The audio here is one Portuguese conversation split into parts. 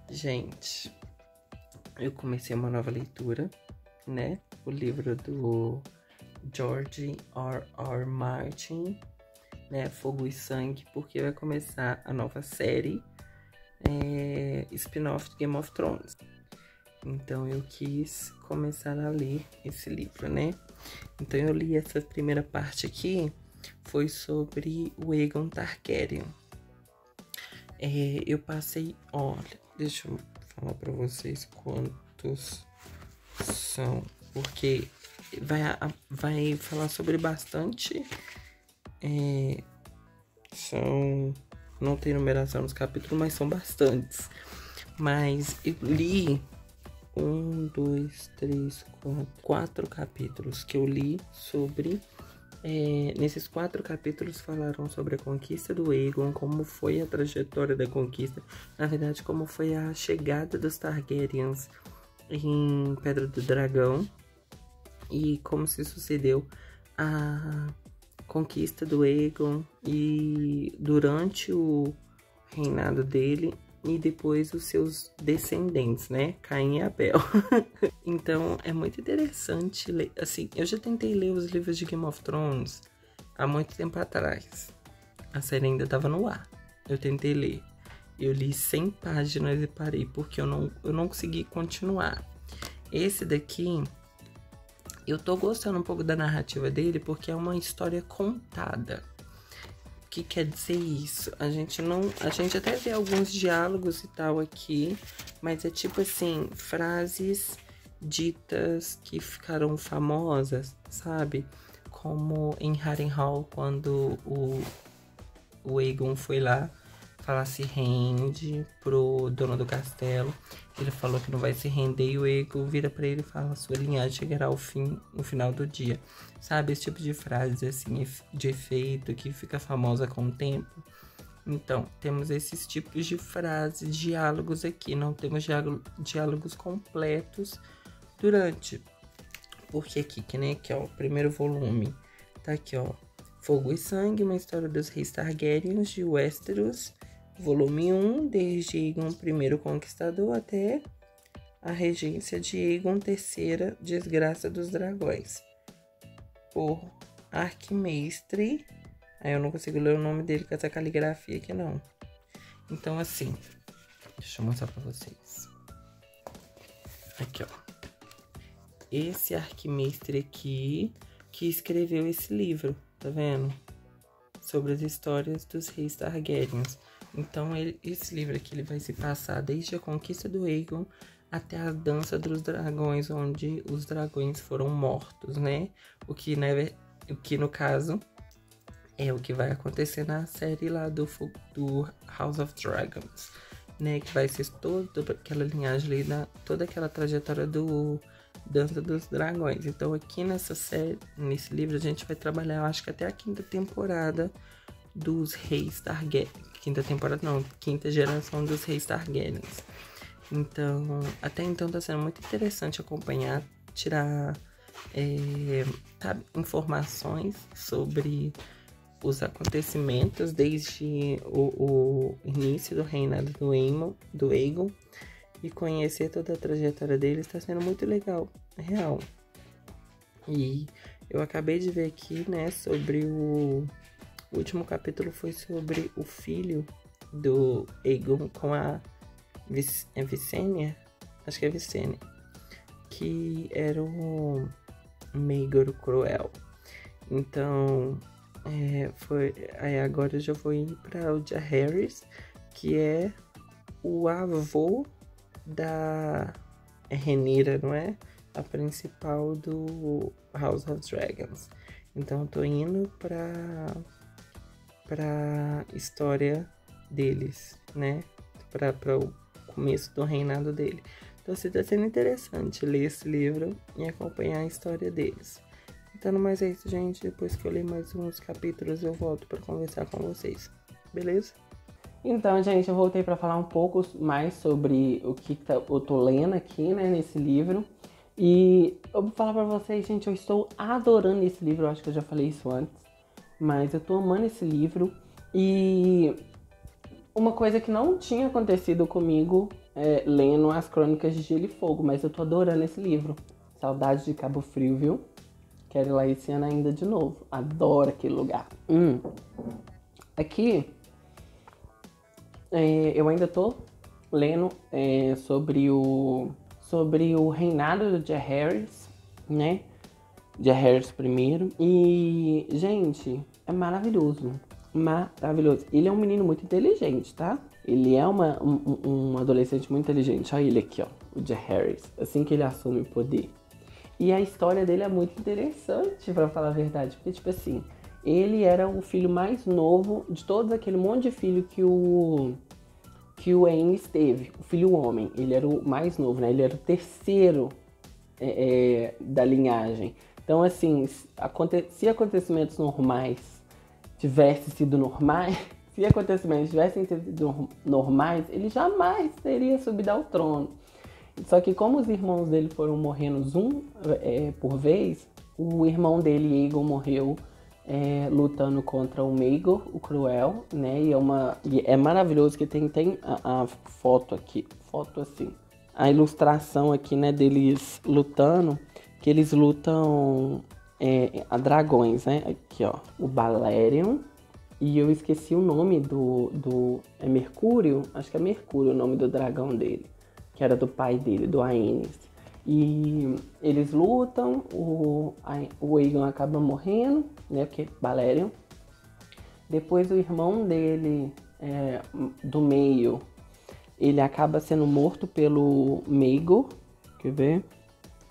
Gente, eu comecei uma nova leitura, né? O livro do George R. Martin, né? Fogo e Sangue, porque vai começar a nova série spin-off de Game of Thrones. Então eu quis começar a ler esse livro, né? Então eu li essa primeira parte aqui, foi sobre o Aegon Targaryen. Eu passei, olha, deixa eu falar pra vocês quantos são, porque vai falar sobre bastante, não tem numeração nos capítulos, mas são bastantes. Mas eu li 4 capítulos que eu li sobre... nesses 4 capítulos falaram sobre a conquista do Aegon, como foi a trajetória da conquista, na verdade como foi a chegada dos Targaryens em Pedra do Dragão e como se sucedeu a conquista do Aegon e durante o reinado dele e depois os seus descendentes, né? Caim e Abel. Então, é muito interessante ler. Assim, eu já tentei ler os livros de Game of Thrones há muito tempo atrás. A série ainda estava no ar. Eu tentei ler. Eu li 100 páginas e parei, porque eu não consegui continuar. Esse daqui, eu tô gostando um pouco da narrativa dele, porque é uma história contada. O que quer dizer isso? A gente até vê alguns diálogos e tal aqui, mas é tipo assim, frases ditas que ficaram famosas, sabe? Como em Harrenhal, quando o Aegon foi lá falar se rende pro dono do castelo. Ele falou que não vai se render e o Aegon vira pra ele e fala: sua linhagem chegará ao fim no final do dia. Sabe, esse tipo de frase assim, de efeito, que fica famosa com o tempo. Então, temos esses tipos de frases, diálogos aqui. Não temos diálogos completos durante. Porque aqui, que nem aqui, ó, o primeiro volume. Tá aqui, ó. Fogo e Sangue, uma história dos reis Targaryens de Westeros. Volume 1, desde Aegon I Conquistador até a regência de Aegon III, Desgraça dos Dragões. Por Arquimestre. Aí eu não consigo ler o nome dele com essa caligrafia aqui, não. Então, assim, deixa eu mostrar pra vocês. Aqui, ó. Esse Arquimestre aqui que escreveu esse livro, tá vendo? Sobre as histórias dos reis Targaryens. Então, esse livro aqui ele vai se passar desde a conquista do Aegon até a dança dos dragões, onde os dragões foram mortos, né? O que no caso é o que vai acontecer na série lá do House of Dragons, né? Que vai ser toda aquela linhagem ali, toda aquela trajetória do Dança dos Dragões. Então aqui nesse livro a gente vai trabalhar, eu acho que até a 5ª temporada dos reis Targaryen. 5ª temporada não, 5ª geração dos reis Targaryens. Então, até então tá sendo muito interessante acompanhar, tirar informações sobre os acontecimentos desde o início do reinado do Aegon e conhecer toda a trajetória dele está sendo muito legal, real. E eu acabei de ver aqui, né, sobre o último capítulo foi sobre o filho do Aegon com a Visenya, acho que é Visenya, que era o Maegor Cruel. Então, aí agora eu já vou ir para o Jaehaerys, que é o avô da Rhaenyra, não é? A principal do House of Dragons. Então eu tô indo pra história deles, né? Para o começo do reinado dele. Então assim, tá sendo interessante ler esse livro e acompanhar a história deles. Então, no mais é isso, gente. Depois que eu ler mais uns capítulos, eu volto para conversar com vocês. Beleza? Então, gente, eu voltei para falar um pouco mais sobre o que eu tô lendo aqui, né, nesse livro. E eu vou falar para vocês, gente, eu estou adorando esse livro. Eu acho que eu já falei isso antes. Mas eu tô amando esse livro. E uma coisa que não tinha acontecido comigo lendo as Crônicas de Gelo e Fogo, mas eu tô adorando esse livro. Saudade de Cabo Frio, viu? Quero ir lá esse ano ainda de novo. Adoro aquele lugar. Aqui, eu ainda tô lendo sobre o reinado do Jaehaerys, né? Jaehaerys I. E, gente, é maravilhoso. Maravilhoso. Ele é um menino muito inteligente, tá? Ele é um adolescente muito inteligente. Olha ele aqui, ó. O Jaehaerys. Assim que ele assume o poder. E a história dele é muito interessante, pra falar a verdade. Porque, tipo assim, ele era o filho mais novo de todos aquele monte de filho que o Aenys teve. O filho homem. Ele era o mais novo, né? Ele era o terceiro da linhagem. Então, assim, se acontecimentos normais tivessem sido normais, se acontecimentos tivessem sido normais, ele jamais teria subido ao trono. Só que como os irmãos dele foram morrendo por vez, o irmão dele, Aegon, morreu lutando contra o Maegor, o Cruel, né? E é maravilhoso que tem a foto aqui, assim, a ilustração aqui, né, deles lutando, que eles lutam a dragões, né? Aqui, ó, o Balerion. E eu esqueci o nome é Mercúrio? Acho que é Mercúrio o nome do dragão dele, que era do pai dele, do Aenys. E eles lutam, o Aegon acaba morrendo, né, porque Balerion. Depois o irmão dele, do meio, ele acaba sendo morto pelo Maegor. Quer ver?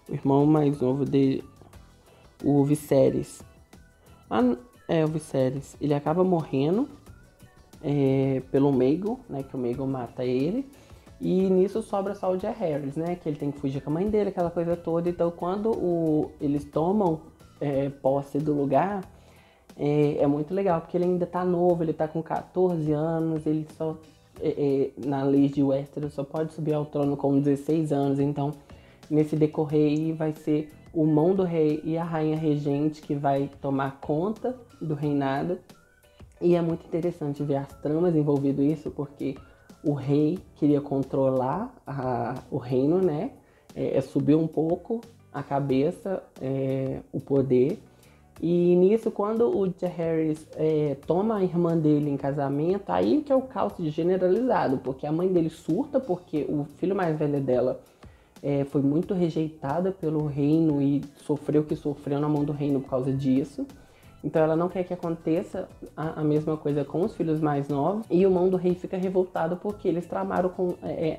O irmão mais novo dele, o Viserys. O Viserys. Ele acaba morrendo pelo Maegor, né, que o Maegor mata ele. E nisso sobra só o Jaehaerys, né, que ele tem que fugir com a mãe dele, aquela coisa toda. Então, quando eles tomam posse do lugar, é muito legal, porque ele ainda tá novo, ele tá com 14 anos, ele só, na lei de Westeros, só pode subir ao trono com 16 anos. Então, nesse decorrer aí, vai ser o mão do rei e a rainha regente que vai tomar conta do reinado. E é muito interessante ver as tramas envolvidas nisso, porque o rei queria controlar o reino, né? Subiu um pouco a cabeça, o poder. E nisso, quando o Jaehaerys toma a irmã dele em casamento, aí que é o caos generalizado, porque a mãe dele surta, porque o filho mais velho dela foi muito rejeitada pelo reino e sofreu o que sofreu na mão do reino por causa disso. Então ela não quer que aconteça a mesma coisa com os filhos mais novos. E o mão do rei fica revoltado porque eles tramaram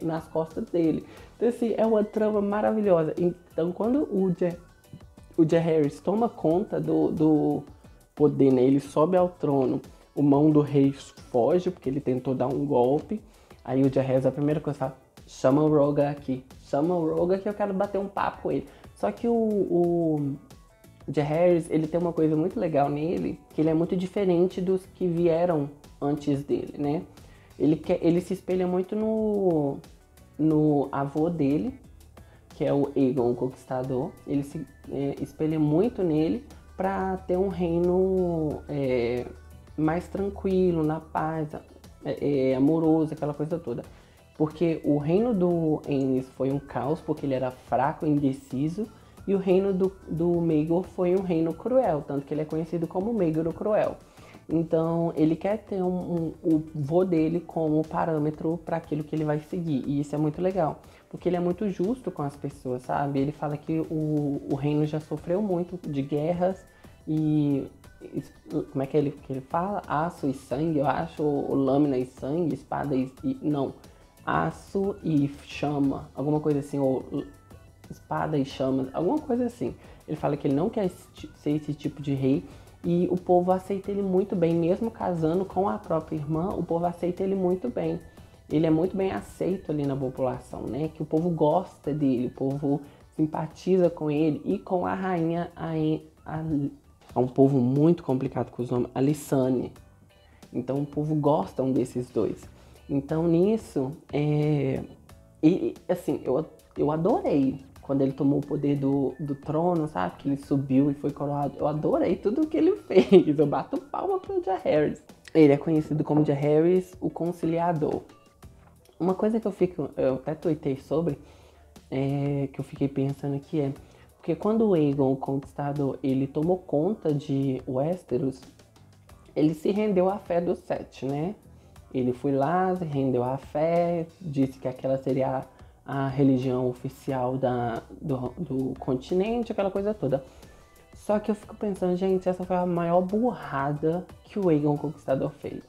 nas costas dele. Então, assim, é uma trama maravilhosa. Então, quando o Jaehaerys toma conta do poder, né? Ele sobe ao trono, o mão do rei foge porque ele tentou dar um golpe. Aí o Jaehaerys, a primeira coisa, fala: chama o Rogar aqui. Chama o Rogar que eu quero bater um papo com ele. Só que o Jaehaerys, ele tem uma coisa muito legal nele, que ele é muito diferente dos que vieram antes dele, né? Ele se espelha muito no avô dele, que é o Aegon, o Conquistador. Ele se espelha muito nele para ter um reino mais tranquilo, na paz, amoroso, aquela coisa toda. Porque o reino do Aenys foi um caos, porque ele era fraco e indeciso. E o reino do Maegor foi um reino cruel, tanto que ele é conhecido como Maegor o Cruel. Então, ele quer ter o vô dele como parâmetro para aquilo que ele vai seguir. E isso é muito legal, porque ele é muito justo com as pessoas, sabe? Ele fala que o reino já sofreu muito de guerras e... Como é que ele fala? Aço e sangue, eu acho, ou lâmina e sangue, espada e... Não, aço e chama, alguma coisa assim, ou... espada e chamas, alguma coisa assim. Ele fala que ele não quer ser esse tipo de rei e o povo aceita ele muito bem, mesmo casando com a própria irmã, o povo aceita ele muito bem. Ele é muito bem aceito ali na população, né? Que o povo gosta dele, o povo simpatiza com ele e com a rainha. É um povo muito complicado com os nomes, a Lysane. Então o povo gosta desses dois. Então nisso, assim, eu adorei quando ele tomou o poder do trono, sabe? Que ele subiu e foi coroado. Eu adorei tudo que ele fez. Eu bato palma pro Jaehaerys. Ele é conhecido como Jaehaerys, o Conciliador. Uma coisa que eu até tuitei sobre, que eu fiquei pensando aqui porque quando o Aegon, o Conquistador, ele tomou conta de Westeros, ele se rendeu à fé dos Sete, né? Ele foi lá, se rendeu à fé, disse que aquela seria a religião oficial do continente, aquela coisa toda. Só que eu fico pensando, gente, essa foi a maior burrada que o Aegon Conquistador fez.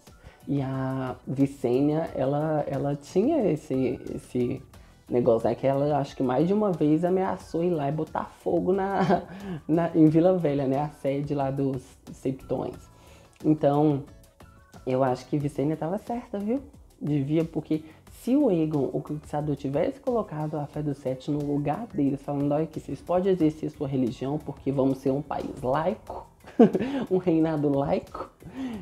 E a Visenya, ela tinha esse negócio, né? Que ela, acho que mais de uma vez, ameaçou ir lá e botar fogo em Vila Velha, né? A sede lá dos Septões. Então, eu acho que Visenya estava certa, viu? Devia, porque se o Aegon, o Conquistador, tivesse colocado a fé dos Sete no lugar deles, falando, olha que vocês podem exercer sua religião, porque vamos ser um país laico, um reinado laico,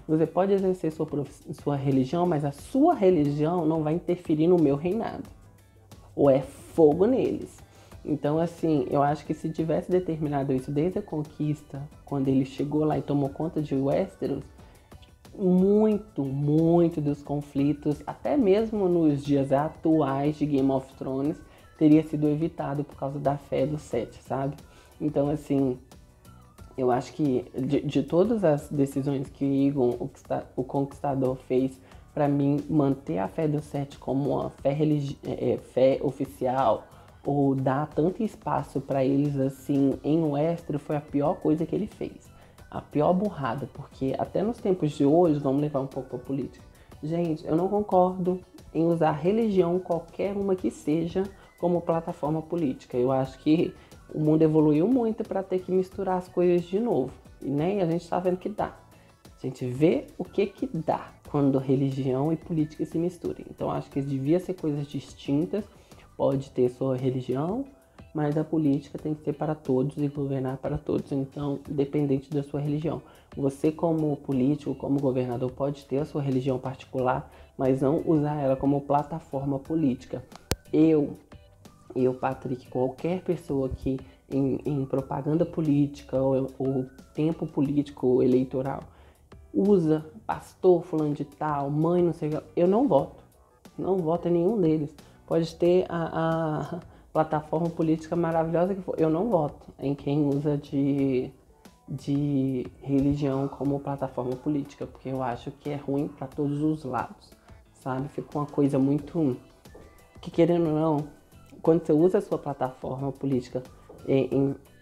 você pode exercer sua religião, mas a sua religião não vai interferir no meu reinado. Ou é fogo neles. Então, assim, eu acho que se tivesse determinado isso desde a conquista, quando ele chegou lá e tomou conta de Westeros, muito dos conflitos, até mesmo nos dias atuais de Game of Thrones, teria sido evitado por causa da fé dos Sete, sabe? Então, assim, eu acho que de todas as decisões que Aegon, o Conquistador, fez, para mim, manter a fé dos Sete como uma fé oficial, ou dar tanto espaço para eles assim em Westeros, foi a pior coisa que ele fez. A pior burrada, porque até nos tempos de hoje, vamos levar um pouco para política. Gente, eu não concordo em usar religião, qualquer uma que seja, como plataforma política. Eu acho que o mundo evoluiu muito para ter que misturar as coisas de novo. E nem a gente está vendo que dá. A gente vê o que dá quando religião e política se misturam. Então, acho que devia ser coisas distintas. Pode ter sua religião, mas a política tem que ser para todos e governar para todos, então, independente da sua religião. Você, como político, como governador, pode ter a sua religião particular, mas não usar ela como plataforma política. Eu, Patrick, qualquer pessoa que em propaganda política ou tempo político eleitoral usa pastor, fulano de tal, mãe, não sei o que, eu não voto. Não voto em nenhum deles. Pode ter a plataforma política maravilhosa que for. Eu não voto em quem usa de religião como plataforma política, porque eu acho que é ruim para todos os lados, sabe? Fica uma coisa muito... que, querendo ou não, quando você usa a sua plataforma política,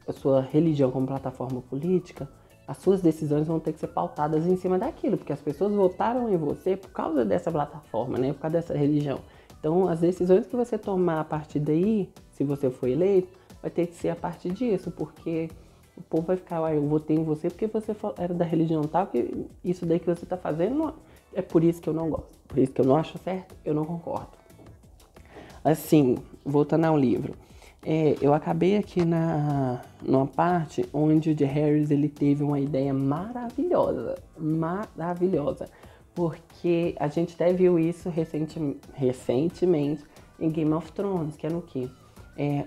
a sua religião como plataforma política, as suas decisões vão ter que ser pautadas em cima daquilo, porque as pessoas votaram em você por causa dessa plataforma, né? Por causa dessa religião. Então, as decisões que você tomar a partir daí, se você for eleito, vai ter que ser a partir disso, porque o povo vai ficar, eu votei em você porque você era da religião tal, que isso daí que você está fazendo, não, é por isso que eu não gosto, por isso que eu não acho certo, eu não concordo. Assim, voltando ao livro, eu acabei aqui numa parte onde o Jaehaerys, ele teve uma ideia maravilhosa, porque a gente até viu isso recentemente em Game of Thrones, que é no quê?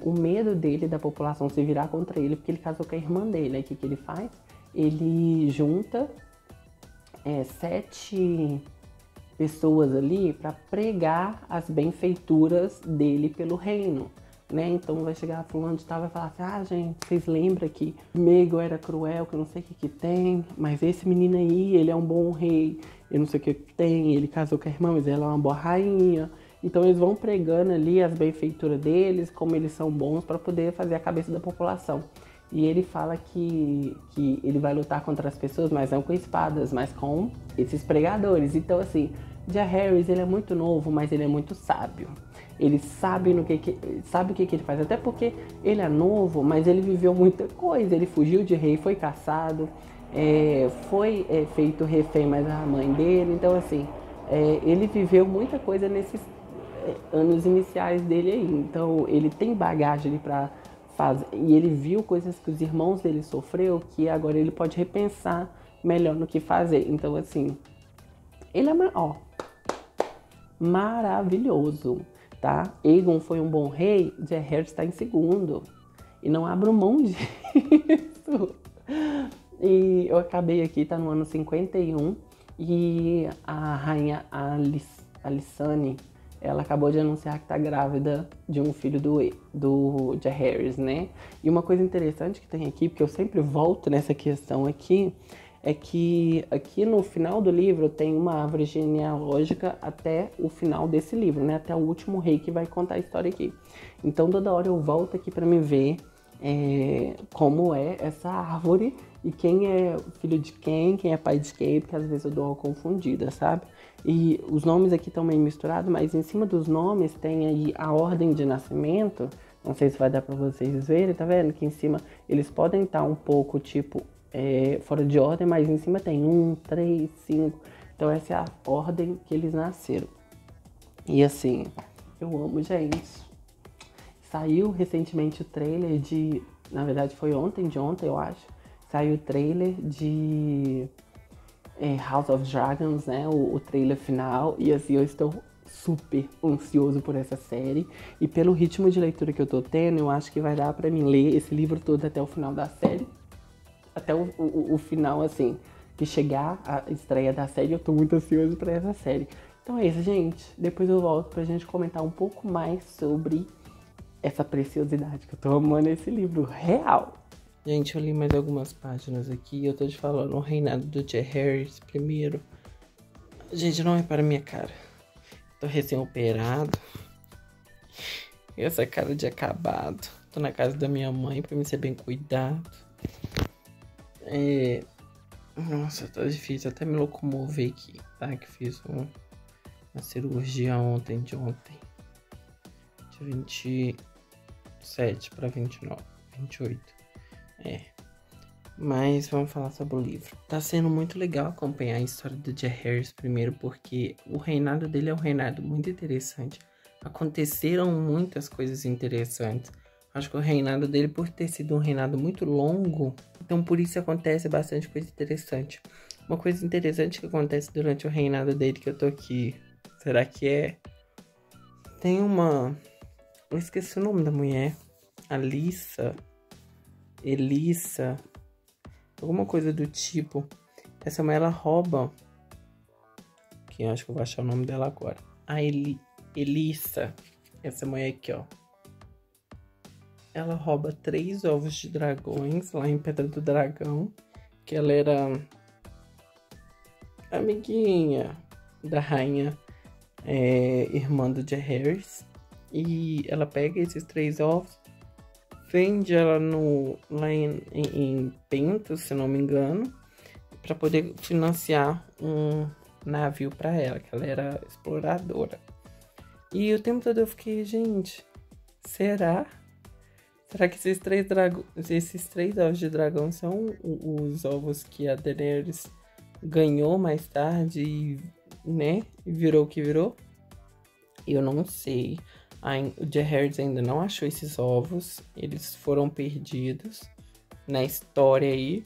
O medo dele, da população se virar contra ele, porque ele casou com a irmã dele. Aí o que ele faz? Ele junta 7 pessoas ali para pregar as benfeituras dele pelo reino, né? Então vai chegar fulano de tal, vai falar assim, gente, vocês lembram que Mego era cruel, que eu não sei o que tem, mas esse menino aí, ele é um bom rei, eu não sei o que tem, ele casou com a irmã, mas ela é uma boa rainha. Então eles vão pregando ali as benfeituras deles, como eles são bons, para poder fazer a cabeça da população. E ele fala que ele vai lutar contra as pessoas, mas não com espadas, mas com esses pregadores. Então, assim, Jaehaerys, ele é muito novo, mas ele é muito sábio. Ele sabe sabe o que ele faz. Até porque ele é novo, mas ele viveu muita coisa. Ele fugiu de rei, foi caçado, foi feito refém, mas a mãe dele. Então, assim, ele viveu muita coisa nesses anos iniciais dele aí. Então, ele tem bagagem para fazer. E ele viu coisas que os irmãos dele sofreu, que agora ele pode repensar melhor no que fazer. Então, assim, ele é maravilhoso, tá? Aegon foi um bom rei, Jaehaerys está em segundo. E não abro mão disso. E eu acabei aqui, tá no ano 51. E a rainha Alysanne, ela acabou de anunciar que tá grávida de um filho do Jaehaerys, né? E uma coisa interessante que tem aqui, porque eu sempre volto nessa questão aqui, é que aqui no final do livro tem uma árvore genealógica até o final desse livro, né? Até o último rei que vai contar a história aqui. Então toda hora eu volto aqui pra me ver como é essa árvore e quem é filho de quem é pai de quem, porque às vezes eu dou uma confundida, sabe? E os nomes aqui estão meio misturados, mas em cima dos nomes tem aí a ordem de nascimento. Não sei se vai dar pra vocês verem, tá vendo? Que em cima eles podem estar um pouco, tipo, fora de ordem, mas em cima tem 1, 3, 5. Então essa é a ordem que eles nasceram. E assim, eu amo, gente. Saiu recentemente o trailer de... Na verdade foi ontem, eu acho. Saiu o trailer de House of Dragons, né? O trailer final. E assim, eu estou super ansioso por essa série. E pelo ritmo de leitura que eu tô tendo, eu acho que vai dar pra mim ler esse livro todo até o final da série. Até o final, assim, que chegar a estreia da série, eu tô muito ansioso pra essa série. Então é isso, gente. Depois eu volto pra gente comentar um pouco mais sobre essa preciosidade que eu tô amando esse livro real. Gente, eu li mais algumas páginas aqui e eu tô te falando, o reinado do Jaehaerys primeiro. Gente, não é para minha cara. Tô recém-operado. E essa cara de acabado. Tô na casa da minha mãe pra me ser bem cuidado. Nossa, tá difícil até me locomover aqui, tá? Que fiz uma cirurgia ontem. Dia 27 pra 29, 28. Mas vamos falar sobre o livro. Tá sendo muito legal acompanhar a história do Jaehaerys primeiro, porque o reinado dele é um reinado muito interessante. Aconteceram muitas coisas interessantes. Acho que o reinado dele, por ter sido um reinado muito longo, então por isso acontece bastante coisa interessante. Uma coisa interessante que acontece durante o reinado dele, que eu tô aqui... Será que é? Tem uma... Eu esqueci o nome da mulher. Elissa, alguma coisa do tipo. Essa mulher, ela rouba, que eu acho que eu vou achar o nome dela agora. A Elissa, essa mulher aqui, ó. Ela rouba 3 ovos de dragões lá em Pedra do Dragão, que ela era amiguinha da rainha, irmã do Jaehaerys. E ela pega esses 3 ovos, vende ela lá em Pentos, se não me engano, para poder financiar um navio para ela, que ela era exploradora. E o tempo todo eu fiquei, gente, será que esses 3 ovos de dragão são os ovos que a Daenerys ganhou mais tarde e, né, virou o que virou? Eu não sei. O Jaehaerys ainda não achou esses ovos. Eles foram perdidos na história aí.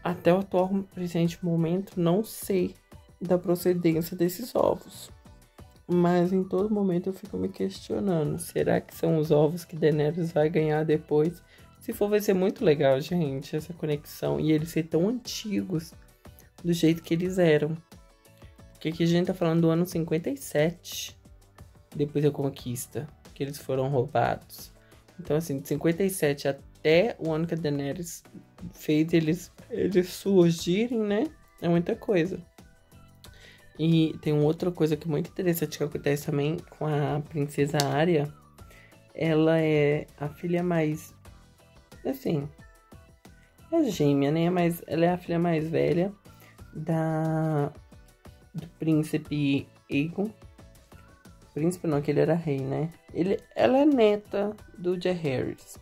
Até o atual presente momento, não sei da procedência desses ovos. Mas em todo momento eu fico me questionando. Será que são os ovos que Daenerys vai ganhar depois? Se for, vai ser muito legal, gente, essa conexão. E eles ser tão antigos do jeito que eles eram. Porque aqui a gente tá falando do ano 57. Depois da conquista, que eles foram roubados. Então, assim, de 57 até o ano que a Daenerys fez eles surgirem, né? É muita coisa. E tem uma outra coisa que é muito interessante que acontece também com a princesa Arya. Ela é a filha mais... Assim... É gêmea, né? Mas ela é a filha mais velha do príncipe Aegon. Príncipe não, que ele era rei, né? Ela é neta do Jaehaerys.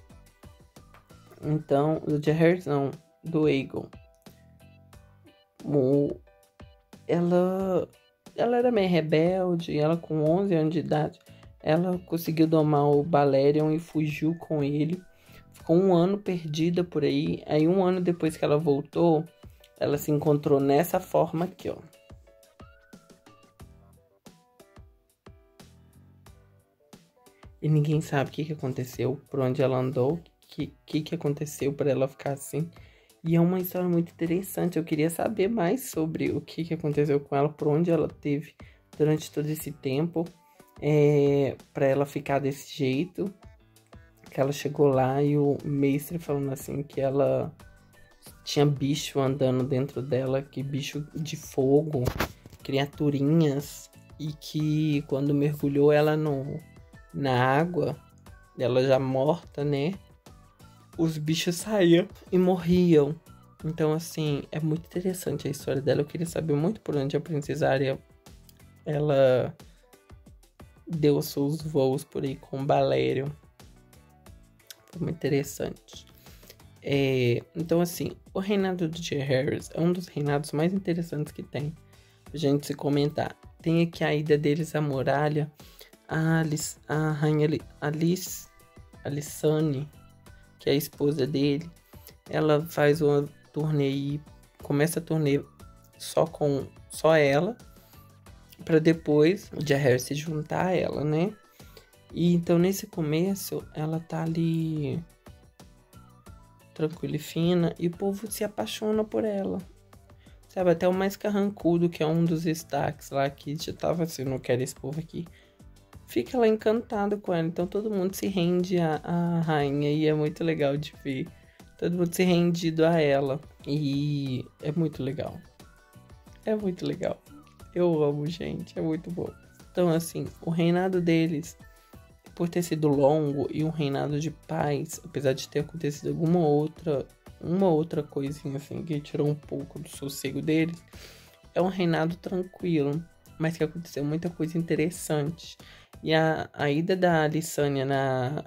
Então, do Jaehaerys não, do Aegon. Ela era meio rebelde, ela com 11 anos de idade, ela conseguiu domar o Balerion e fugiu com ele. Ficou 1 ano perdida por aí. Aí 1 ano depois que ela voltou, ela se encontrou nessa forma aqui, ó. E ninguém sabe o que aconteceu, por onde ela andou, o que aconteceu para ela ficar assim. E é uma história muito interessante. Eu queria saber mais sobre o que aconteceu com ela, por onde ela teve durante todo esse tempo. pra ela ficar desse jeito. Que ela chegou lá e o mestre falando assim que ela tinha bicho andando dentro dela, que bicho de fogo, criaturinhas, e que quando mergulhou ela na água, ela já morta, né? Os bichos saíam e morriam. Então, assim, é muito interessante a história dela. Eu queria saber muito por onde a Princesa Arya, ela deu os seus voos por aí com o Balerion. Foi muito interessante. Então, assim, o reinado do Jaehaerys é um dos reinados mais interessantes que tem pra gente se comentar. Tem aqui a ida deles à muralha. A rainha Alysanne, que é a esposa dele, ela faz uma turnê, começa a turnê só ela, para depois o Jaehaerys se juntar a ela, né? E então nesse começo ela tá ali tranquila e fina, e o povo se apaixona por ela. Sabe, até o mais carrancudo, que é um dos destaques lá, que já tava assim, não quero esse povo aqui, fica lá encantado com ela. Então todo mundo se rende à rainha, e é muito legal de ver. Todo mundo se rendido a ela. E é muito legal. É muito legal. Eu amo, gente. É muito bom. Então, assim, o reinado deles, por ter sido longo e um reinado de paz, apesar de ter acontecido uma outra coisinha assim que tirou um pouco do sossego deles, é um reinado tranquilo, mas que aconteceu muita coisa interessante. E a ida da Alysanne na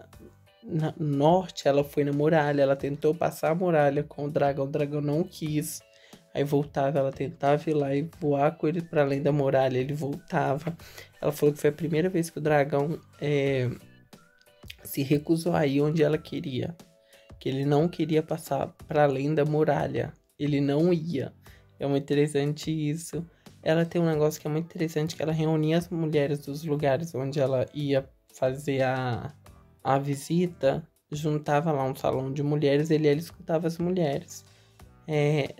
norte, ela foi na muralha, ela tentou passar a muralha com o dragão não quis. Aí voltava, ela tentava ir lá e voar com ele para além da muralha, ele voltava. Ela falou que foi a primeira vez que o dragão se recusou a ir onde ela queria. Que ele não queria passar para além da muralha. Ele não ia. É muito interessante isso. Ela tem um negócio que é muito interessante, que ela reunia as mulheres dos lugares onde ela ia fazer a visita, juntava lá um salão de mulheres, ela escutava as mulheres.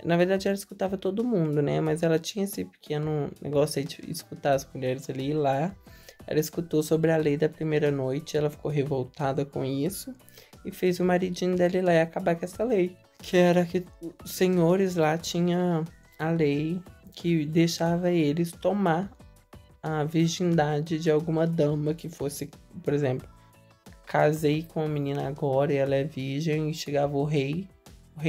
Na verdade, ela escutava todo mundo, né? Mas ela tinha esse pequeno negócio aí de escutar as mulheres ali e lá. Ela escutou sobre a lei da primeira noite, ela ficou revoltada com isso e fez o maridinho dela ir lá e acabar com essa lei. Que era que os senhores lá tinham a lei que deixava eles tomar a virgindade de alguma dama que fosse, por exemplo, casei com a menina agora e ela é virgem, e chegava o rei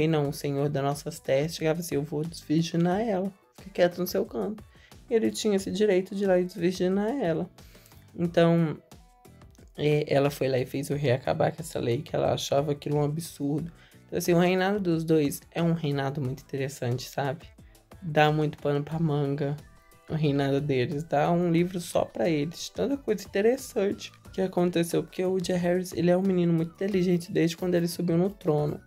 não, o senhor das nossas terras, chegava assim, eu vou desvirginar ela, fica quieto no seu canto. E ele tinha esse direito de ir lá e desvirginar ela. Então, ela foi lá e fez o rei acabar com essa lei, que ela achava aquilo um absurdo. Então, assim, o reinado dos dois é um reinado muito interessante, sabe? Dá muito pano pra manga o reinado deles, dá um livro só pra eles. Tanta coisa interessante que aconteceu, porque o Jaehaerys, ele é um menino muito inteligente desde quando ele subiu no trono.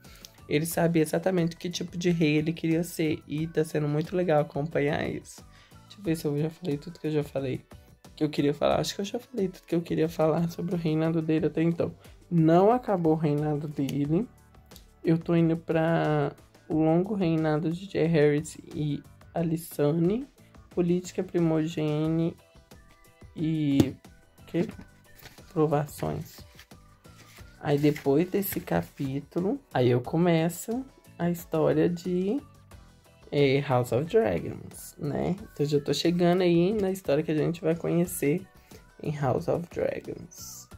Ele sabia exatamente que tipo de rei ele queria ser, e tá sendo muito legal acompanhar isso. Deixa eu ver se eu já falei tudo que eu já falei. Que eu queria falar. Acho que eu já falei tudo que eu queria falar sobre o reinado dele até então. Não acabou o reinado dele. Eu tô indo pra o longo reinado de Jaehaerys e Alysanne, política primogênita e provações. Aí depois desse capítulo, aí eu começo a história de House of Dragons, né? Então já tô chegando aí na história que a gente vai conhecer em House of Dragons.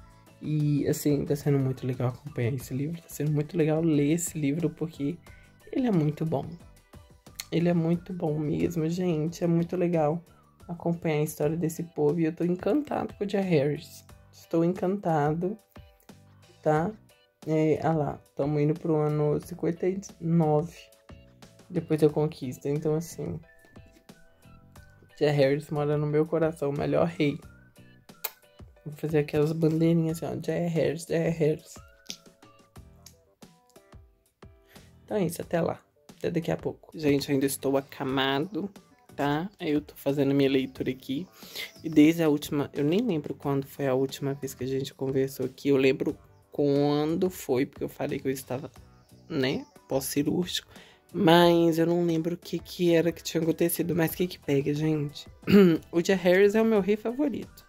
E assim, tá sendo muito legal acompanhar esse livro, tá sendo muito legal ler esse livro, porque ele é muito bom. Ele é muito bom mesmo, gente. É muito legal acompanhar a história desse povo, e eu tô encantado com o Jaehaerys. Estou encantado, tá? Lá, estamos indo pro ano 59 depois da conquista. Então, assim, Jaehaerys mora no meu coração, o melhor rei. Vou fazer aquelas bandeirinhas assim, ó, Jaehaerys. Então é isso, até lá. Até daqui a pouco. Gente, eu ainda estou acamado, tá? Eu tô fazendo minha leitura aqui. E desde a última... Eu nem lembro quando foi a última vez que a gente conversou aqui. Eu lembro quando foi, porque eu falei que eu estava, né, pós-cirúrgico. Mas eu não lembro o que era que tinha acontecido. Mas o que pega, gente? O Jaehaerys é o meu rei favorito.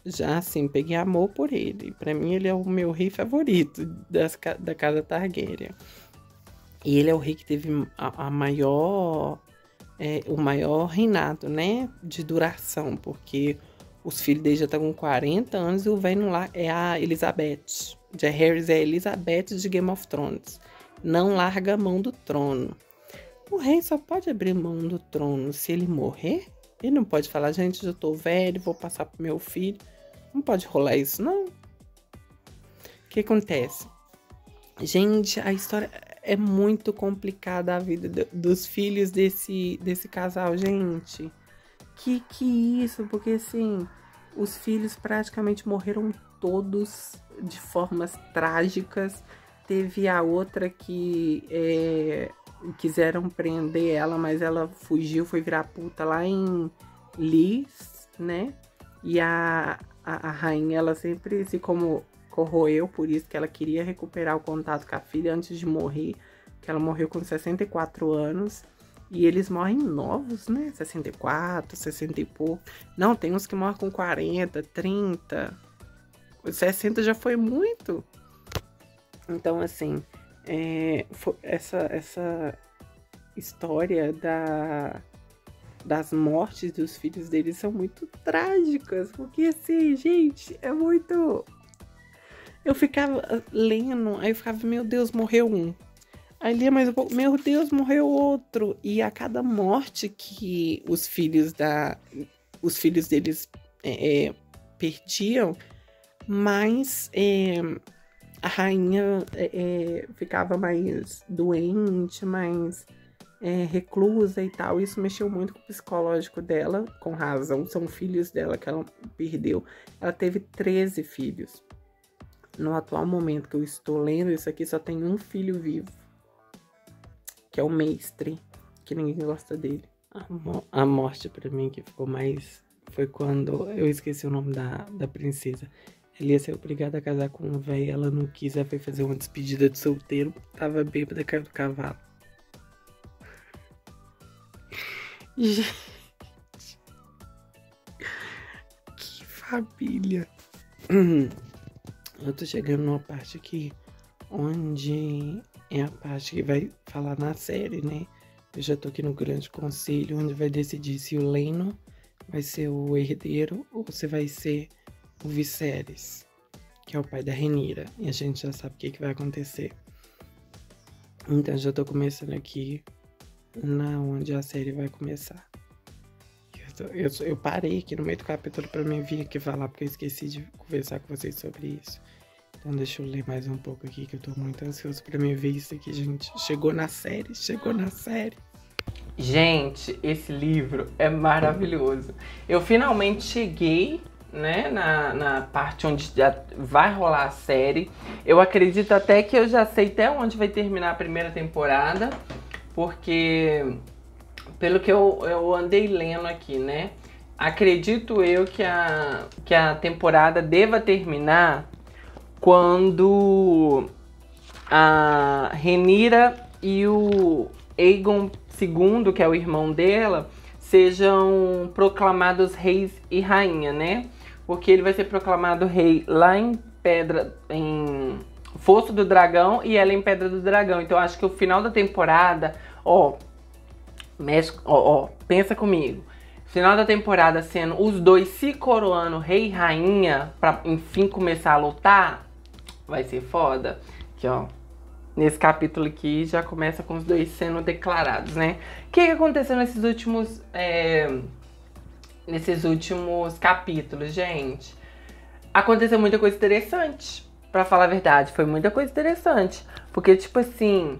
Já assim, peguei amor por ele. Pra mim, ele é o meu rei favorito da casa Targaryen. E ele é o rei que teve a maior, o maior reinado, né? De duração, porque os filhos dele já estão com 40 anos e o velho lá é a Elizabeth. Jaehaerys é a Elizabeth de Game of Thrones. Não larga a mão do trono. O rei só pode abrir mão do trono se ele morrer. Ele não pode falar, gente, eu tô velho, vou passar pro meu filho. Não pode rolar isso, não. O que acontece? Gente, a história é muito complicada, a vida dos filhos desse casal, gente. Que isso? Porque, assim, os filhos praticamente morreram todos de formas trágicas. Teve a outra que quiseram prender ela, mas ela fugiu, foi virar puta lá em Lys, né? E a rainha, ela sempre se corroeu por isso, que ela queria recuperar o contato com a filha antes de morrer, que ela morreu com 64 anos. E eles morrem novos, né? 64, 60 e pouco. Não, tem uns que morrem com 40, 30. 60 já foi muito. Então, assim, essa história das mortes dos filhos deles são muito trágicas. Porque, assim, gente, é muito... Eu ficava lendo, aí eu ficava, meu Deus, morreu um. Aí lia mais um pouco, meu Deus, morreu outro. E a cada morte que os filhos deles perdiam, mais a rainha ficava mais doente, mais reclusa e tal. Isso mexeu muito com o psicológico dela, com razão. São filhos dela que ela perdeu. Ela teve 13 filhos. No atual momento que eu estou lendo isso aqui, só tem um filho vivo, que é o Maestri, que ninguém gosta dele. A morte pra mim que ficou mais... foi quando eu esqueci o nome da princesa. Ela ia ser obrigada a casar com um velho, ela não quis, ela foi fazer uma despedida de solteiro, tava bêbada, caiu do cavalo. Gente, que família. Eu tô chegando numa parte aqui onde é a parte que vai falar na série, né? Eu já tô aqui no grande conselho, onde vai decidir se o Laenor vai ser o herdeiro ou se vai ser o Viserys, que é o pai da Rhaenyra. E a gente já sabe o que vai acontecer. Então já tô começando aqui onde a série vai começar. Eu parei aqui no meio do capítulo pra mim vir aqui falar, porque eu esqueci de conversar com vocês sobre isso. Então deixa eu ler mais um pouco aqui, que eu tô muito ansioso pra me ver isso aqui, gente. Chegou na série. Gente, esse livro é maravilhoso. Eu finalmente cheguei, né, na parte onde já vai rolar a série. Eu acredito até que eu já sei até onde vai terminar a primeira temporada, porque... pelo que eu andei lendo aqui, né? Acredito eu que a temporada deva terminar quando a Rhaenyra e o Aegon II, que é o irmão dela, sejam proclamados reis e rainha, né? Porque ele vai ser proclamado rei lá em Fosso do Dragão e ela em Pedra do Dragão. Então acho que o final da temporada, pensa comigo. Final da temporada sendo os dois se coroando rei e rainha pra enfim começar a lutar, vai ser foda. Aqui, ó. Nesse capítulo aqui já começa com os dois sendo declarados, né? O que aconteceu nesses últimos capítulos, gente? Aconteceu muita coisa interessante. Pra falar a verdade, foi muita coisa interessante. Porque, tipo assim...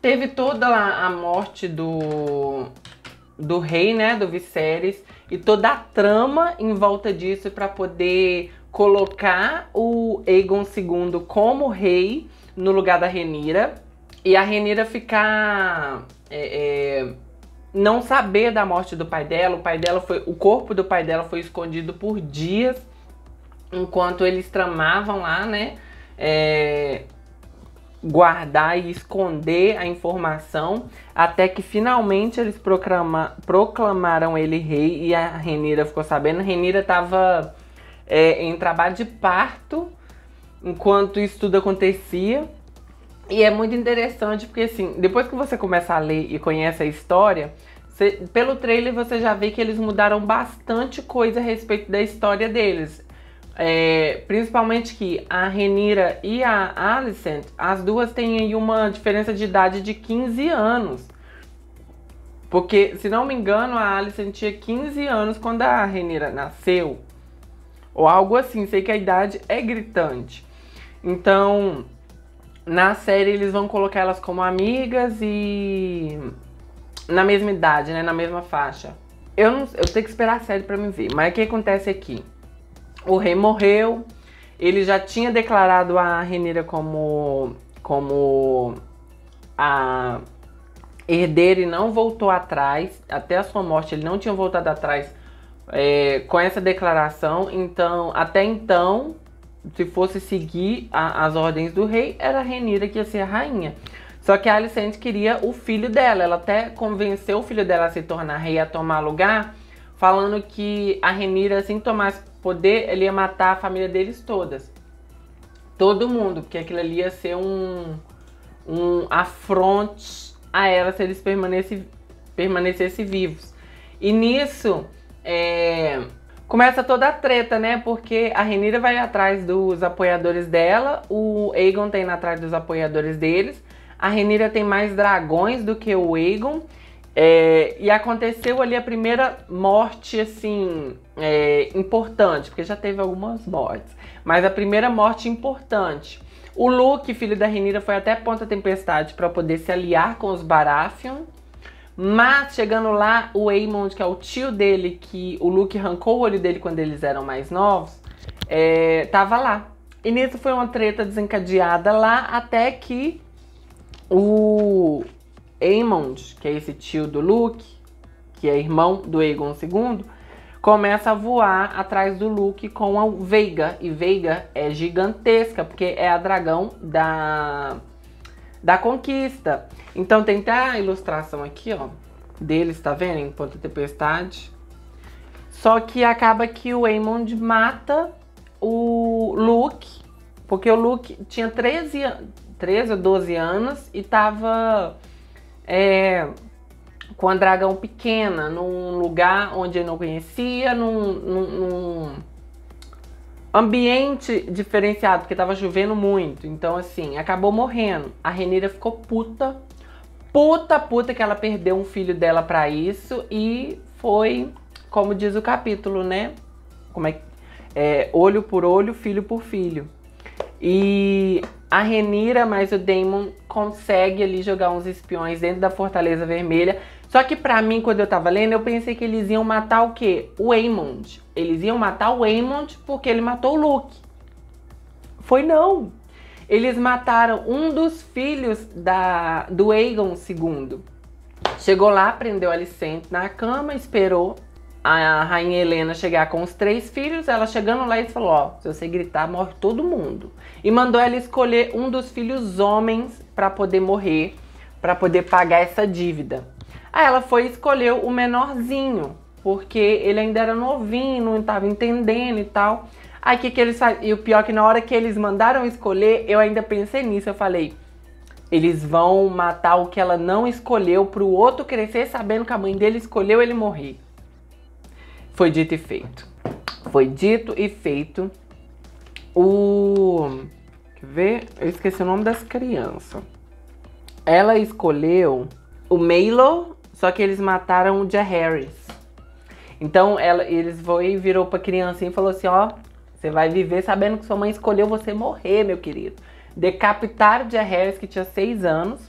teve toda a morte do rei, né, do Viserys, e toda a trama em volta disso para poder colocar o Aegon II como rei no lugar da Rhaenyra, e a Rhaenyra ficar... não saber da morte do pai dela. O corpo do pai dela foi escondido por dias, enquanto eles tramavam lá, né, guardar e esconder a informação, até que finalmente eles proclamaram ele rei e a Rhaenyra ficou sabendo. A Rhaenyra tava em trabalho de parto, enquanto isso tudo acontecia. E é muito interessante porque, assim, depois que você começa a ler e conhece a história, pelo trailer você já vê que eles mudaram bastante coisa a respeito da história deles. Principalmente que a Rhaenyra e a Alicent, as duas têm aí uma diferença de idade de 15 anos. Porque, se não me engano, a Alicent tinha 15 anos quando a Rhaenyra nasceu. Ou algo assim, sei que a idade é gritante. Então, na série eles vão colocar elas como amigas e na mesma idade, né? Na mesma faixa. Eu tenho que esperar a série pra me ver. Mas o que acontece aqui? O rei morreu, ele já tinha declarado a Rhaenyra como a herdeira e não voltou atrás. Até a sua morte ele não tinha voltado atrás com essa declaração. Então, até então, se fosse seguir as ordens do rei, era a Rhaenyra que ia ser a rainha. Só que a Alicent queria o filho dela. Ela até convenceu o filho dela a se tornar rei, a tomar lugar, falando que a Rhaenyra, assim que tomasse poder, ele ia matar a família deles todas. Todo mundo, porque aquilo ali ia ser um afronte a ela se eles permanecessem vivos. E nisso, começa toda a treta, né? Porque a Rhaenyra vai atrás dos apoiadores dela, o Aegon tá indo atrás dos apoiadores deles. A Rhaenyra tem mais dragões do que o Aegon. E aconteceu ali a primeira morte, assim, importante, porque já teve algumas mortes, mas a primeira morte importante. O Luke, filho da Rhaenyra, foi até Ponta Tempestade para poder se aliar com os Baratheon, mas chegando lá, o Aemond, que é o tio dele, que o Luke arrancou o olho dele quando eles eram mais novos, tava lá. E nisso foi uma treta desencadeada lá, até que o Aemond, que é esse tio do Luke, que é irmão do Aegon II, começa a voar atrás do Luke com a Veiga. E Veiga é gigantesca, porque é a dragão da conquista. Então tem até a ilustração aqui, ó, deles, tá vendo? Em Ponta Tempestade. Só que acaba que o Aemond mata o Luke, porque o Luke tinha 13 ou 12 anos e tava com a dragão pequena, num lugar onde ele não conhecia, num ambiente diferenciado, porque tava chovendo muito. Então, assim, acabou morrendo. A Rhaenyra ficou puta que ela perdeu um filho dela pra isso. E foi, como diz o capítulo, né? Olho por olho, filho por filho. E a Rhaenyra mais o Daemon consegue ali jogar uns espiões dentro da Fortaleza Vermelha. Só que pra mim, quando eu tava lendo, eu pensei que eles iam matar o quê? O Aemond. Eles iam matar o Aemond porque ele matou o Luke. Foi não. Eles mataram um dos filhos do Aegon II. Chegou lá, prendeu a Alicent na cama, esperou a Rainha Helena chegar com os 3 filhos. Ela chegando lá, ele falou, ó, se você gritar, morre todo mundo. E mandou ela escolher um dos filhos homens pra poder morrer, pra poder pagar essa dívida. Aí ela foi e escolheu o menorzinho, porque ele ainda era novinho, não estava entendendo e tal. Aí o que eles fazem? E o pior é que na hora que eles mandaram escolher, eu ainda pensei nisso. Eu falei, eles vão matar o que ela não escolheu pro outro crescer sabendo que a mãe dele escolheu ele morrer. Foi dito e feito. Foi dito e feito. Quer ver? Eu esqueci o nome das crianças. Ela escolheu o Maelor, só que eles mataram o Jaehaerys. Então eles virou pra criancinha e falou assim, ó, você vai viver sabendo que sua mãe escolheu você morrer, meu querido. Decapitaram o Jaehaerys, que tinha 6 anos,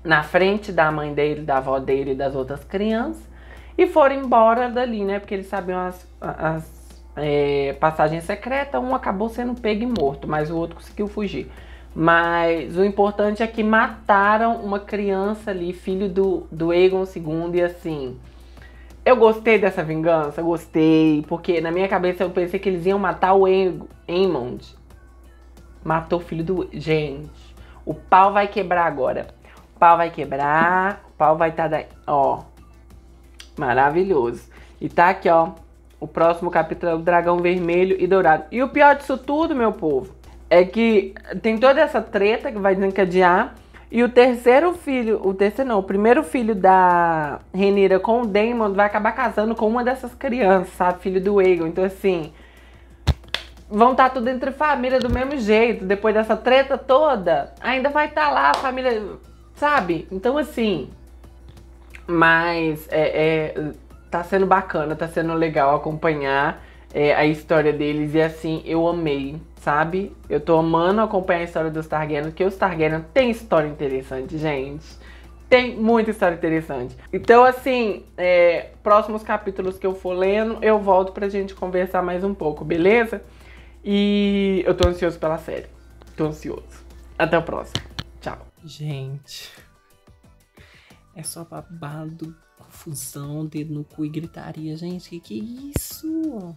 na frente da mãe dele, da avó dele e das outras crianças. E foram embora dali, né? Porque eles sabiam as passagens secretas. Um acabou sendo pego e morto, mas o outro conseguiu fugir. Mas o importante é que mataram uma criança ali, filho do Aegon II. E assim, eu gostei dessa vingança, gostei. Porque na minha cabeça eu pensei que eles iam matar o Aemond. Matou o filho do... Gente, o pau vai quebrar agora. O pau vai quebrar, o pau vai estar daí, ó. Maravilhoso. E tá aqui, ó, O próximo capítulo é o Dragão Vermelho e Dourado. E o pior disso tudo, meu povo, é que tem toda essa treta que vai desencadear. E o primeiro filho da Rhaenyra com o Daemon vai acabar casando com uma dessas crianças, sabe? Filho do Aegon. Então, assim, vão estar tudo entre família do mesmo jeito. Depois dessa treta toda, ainda vai estar lá a família, sabe? Então, assim, mas tá sendo bacana, tá sendo legal acompanhar a história deles. E, assim, eu amei, sabe? Eu tô amando acompanhar a história dos Targaryen, porque os Targaryen tem história interessante, gente. Tem muita história interessante. Então, assim, próximos capítulos que eu for lendo, eu volto pra gente conversar mais um pouco, beleza? E eu tô ansioso pela série. Tô ansioso. Até o próximo. Tchau. Gente, é só babado, confusão, dedo no cu e gritaria. Gente, que é isso?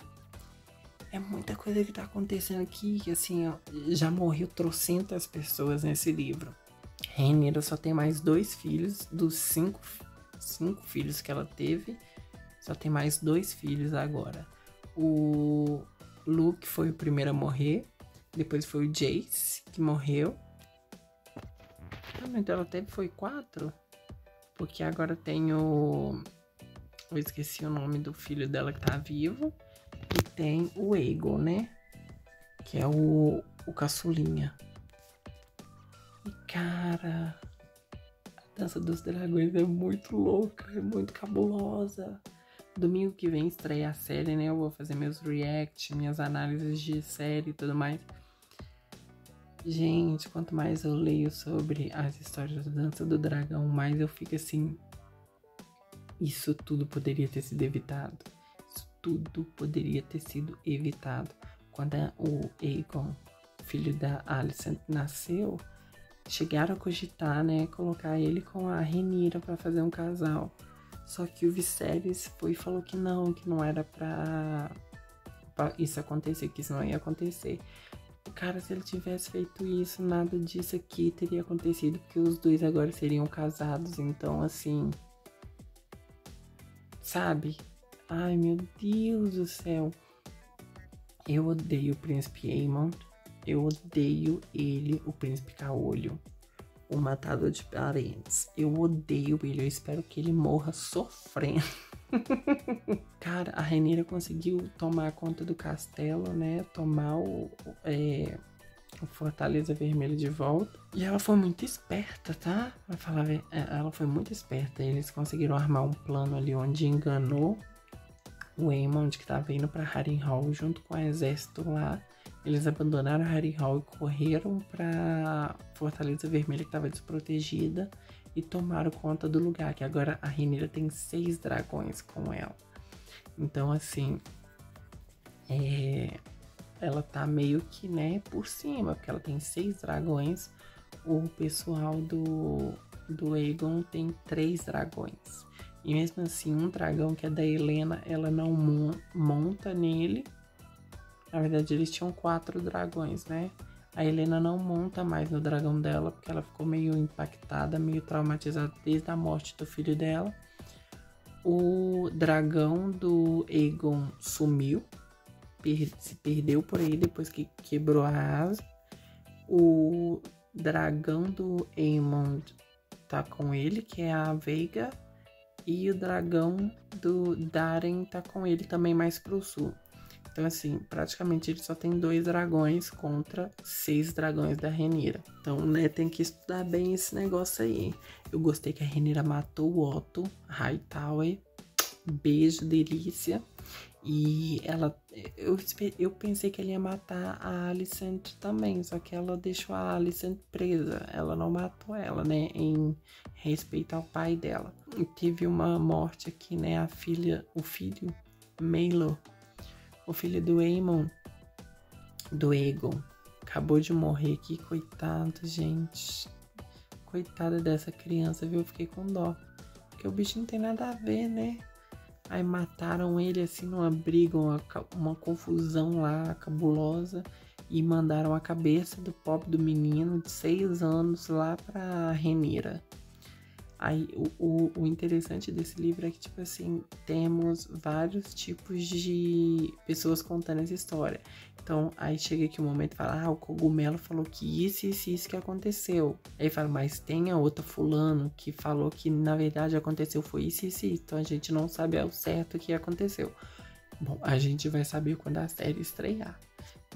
É muita coisa que tá acontecendo aqui, que assim, ó, já morreu trocentas pessoas nesse livro. Rhaenyra só tem mais 2 filhos, dos 5 filhos que ela teve, só tem mais 2 filhos agora. O Luke foi o primeiro a morrer, depois foi o Jace, que morreu. Então ela teve, foi 4, porque agora tem eu esqueci o nome do filho dela que tá vivo. E tem o Aegon, né? Que é o caçulinha. E, cara, a Dança dos Dragões é muito louca, é muito cabulosa. Domingo que vem estreia a série, né? Eu vou fazer meus reacts, minhas análises de série e tudo mais. Gente, quanto mais eu leio sobre as histórias da Dança do Dragão, mais eu fico assim... Isso tudo poderia ter sido evitado. Tudo poderia ter sido evitado. Quando o Aegon, filho da Alicent, nasceu, chegaram a cogitar, né, colocar ele com a Rhaenyra para fazer um casal. Só que o Viserys foi e falou que não era pra isso acontecer, que isso não ia acontecer. Cara, se ele tivesse feito isso, nada disso aqui teria acontecido, porque os dois agora seriam casados. Então, assim, sabe? Ai, meu Deus do céu. Eu odeio o Príncipe Aemon. Eu odeio ele, o Príncipe Caolho, o matador de parentes. Eu odeio ele. Eu espero que ele morra sofrendo. Cara, a Rhaenyra conseguiu tomar conta do castelo, né? Tomar o Fortaleza Vermelha de volta. E ela foi muito esperta, tá? Vai falar, ela foi muito esperta. Eles conseguiram armar um plano ali onde enganou o Aemon, que tava indo pra Harrenhal junto com o exército lá. Eles abandonaram Harrenhal e correram pra Fortaleza Vermelha, que tava desprotegida, e tomaram conta do lugar, que agora a Rhaenyra tem 6 dragões com ela. Então, assim, ela tá meio que, né, por cima, porque ela tem 6 dragões. O pessoal do Aegon tem 3 dragões. E mesmo assim, um dragão que é da Helena, ela não monta nele. Na verdade, eles tinham 4 dragões, né? A Helena não monta mais no dragão dela, porque ela ficou meio impactada, meio traumatizada desde a morte do filho dela. O dragão do Aegon sumiu, se perdeu por aí depois que quebrou a asa. O dragão do Aemon tá com ele, que é a Veiga. E o dragão do Darren tá com ele também mais pro sul. Então, assim, praticamente ele só tem 2 dragões contra 6 dragões da Rhaenyra. Então, né, tem que estudar bem esse negócio aí. Eu gostei que a Rhaenyra matou o Otto Hightower. Beijo, delícia. E eu pensei que ele ia matar a Alicent também, só que ela deixou a Alicent presa. Ela não matou ela, né, em respeito ao pai dela. E teve uma morte aqui, né, o filho, Maelor, o filho do Aemon, do Aegon, acabou de morrer aqui, coitado, gente. Coitada dessa criança, viu? Eu fiquei com dó, porque o bicho não tem nada a ver, né? Aí mataram ele assim numa briga, uma confusão lá cabulosa, e mandaram a cabeça do pobre do menino de 6 anos lá pra Rhaenyra. Aí, o interessante desse livro é que, tipo assim, temos vários tipos de pessoas contando essa história. Então, aí chega aqui um momento e fala, o cogumelo falou que isso que aconteceu. Aí fala, mas tem a outra fulano que falou que, na verdade, aconteceu foi isso. Então, a gente não sabe ao certo o que aconteceu. Bom, a gente vai saber quando a série estrear.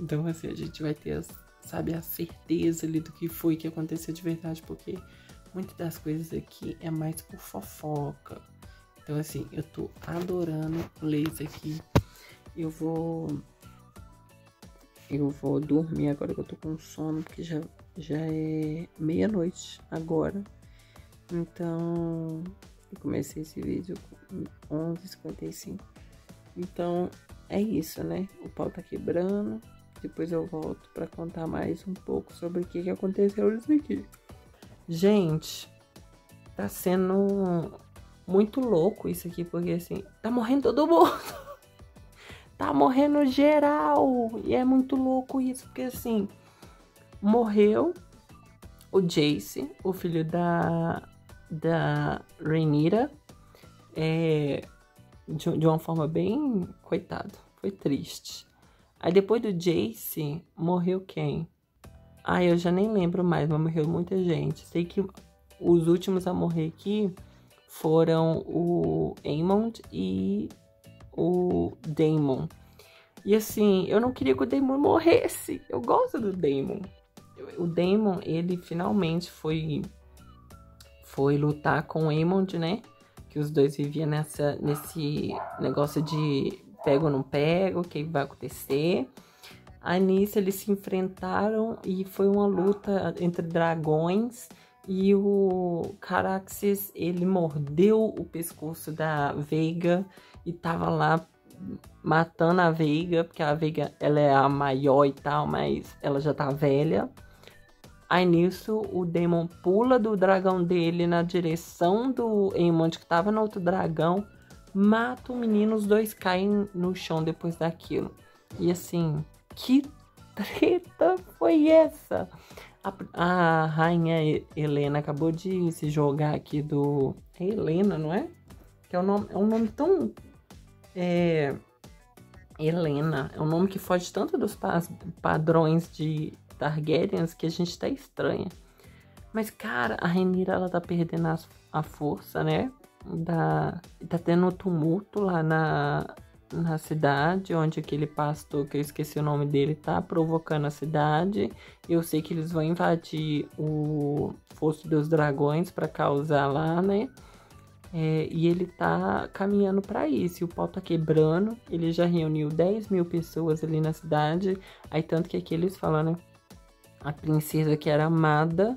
Então, assim, a gente vai ter, sabe, a certeza ali do que foi que aconteceu de verdade, porque muitas das coisas aqui é mais por fofoca. Então, assim, eu tô adorando ler isso aqui. Eu vou dormir agora que eu tô com sono, porque já é meia-noite agora. Então, eu comecei esse vídeo com 11h55. Então, é isso, né? O pau tá quebrando. Depois eu volto pra contar mais um pouco sobre o que aconteceu nisso aqui. Gente, tá sendo muito louco isso aqui, porque assim, tá morrendo todo mundo. Tá morrendo geral. E é muito louco isso, porque assim, morreu o Jace, o filho da Rhaenyra, de uma forma bem, coitado, foi triste. Aí depois do Jace, morreu quem? Eu já nem lembro mais, mas morreu muita gente. Sei que os últimos a morrer aqui foram o Aemond e o Daemon. E assim, eu não queria que o Daemon morresse. Eu gosto do Daemon. O Daemon, ele finalmente foi lutar com o Aemond, né? Que os dois viviam nesse negócio de pego ou não pego, o que vai acontecer. Aí nisso eles se enfrentaram e foi uma luta entre dragões. E o Caraxes, ele mordeu o pescoço da Veiga e tava lá matando a Veiga, porque a Veiga, ela é a maior e tal, mas ela já tá velha. Aí nisso, o Daemon pula do dragão dele na direção do Aemond, que tava no outro dragão, mata o menino, os dois caem no chão depois daquilo. E assim, que treta foi essa? A rainha Helena acabou de se jogar aqui do... É Helena, não é? Que é um nome tão... Helena. É um nome que foge tanto dos padrões de Targaryens que a gente tá estranha. Mas, cara, a Rhaenyra, ela tá perdendo a força, né? Tá tendo tumulto lá na cidade, onde aquele pastor, que eu esqueci o nome dele, tá provocando a cidade. Eu sei que eles vão invadir o Fosso dos Dragões pra causar lá, né? E ele tá caminhando pra isso. E o pau tá quebrando. Ele já reuniu 10 mil pessoas ali na cidade. Aí tanto que aqui eles falam, né? A princesa que era amada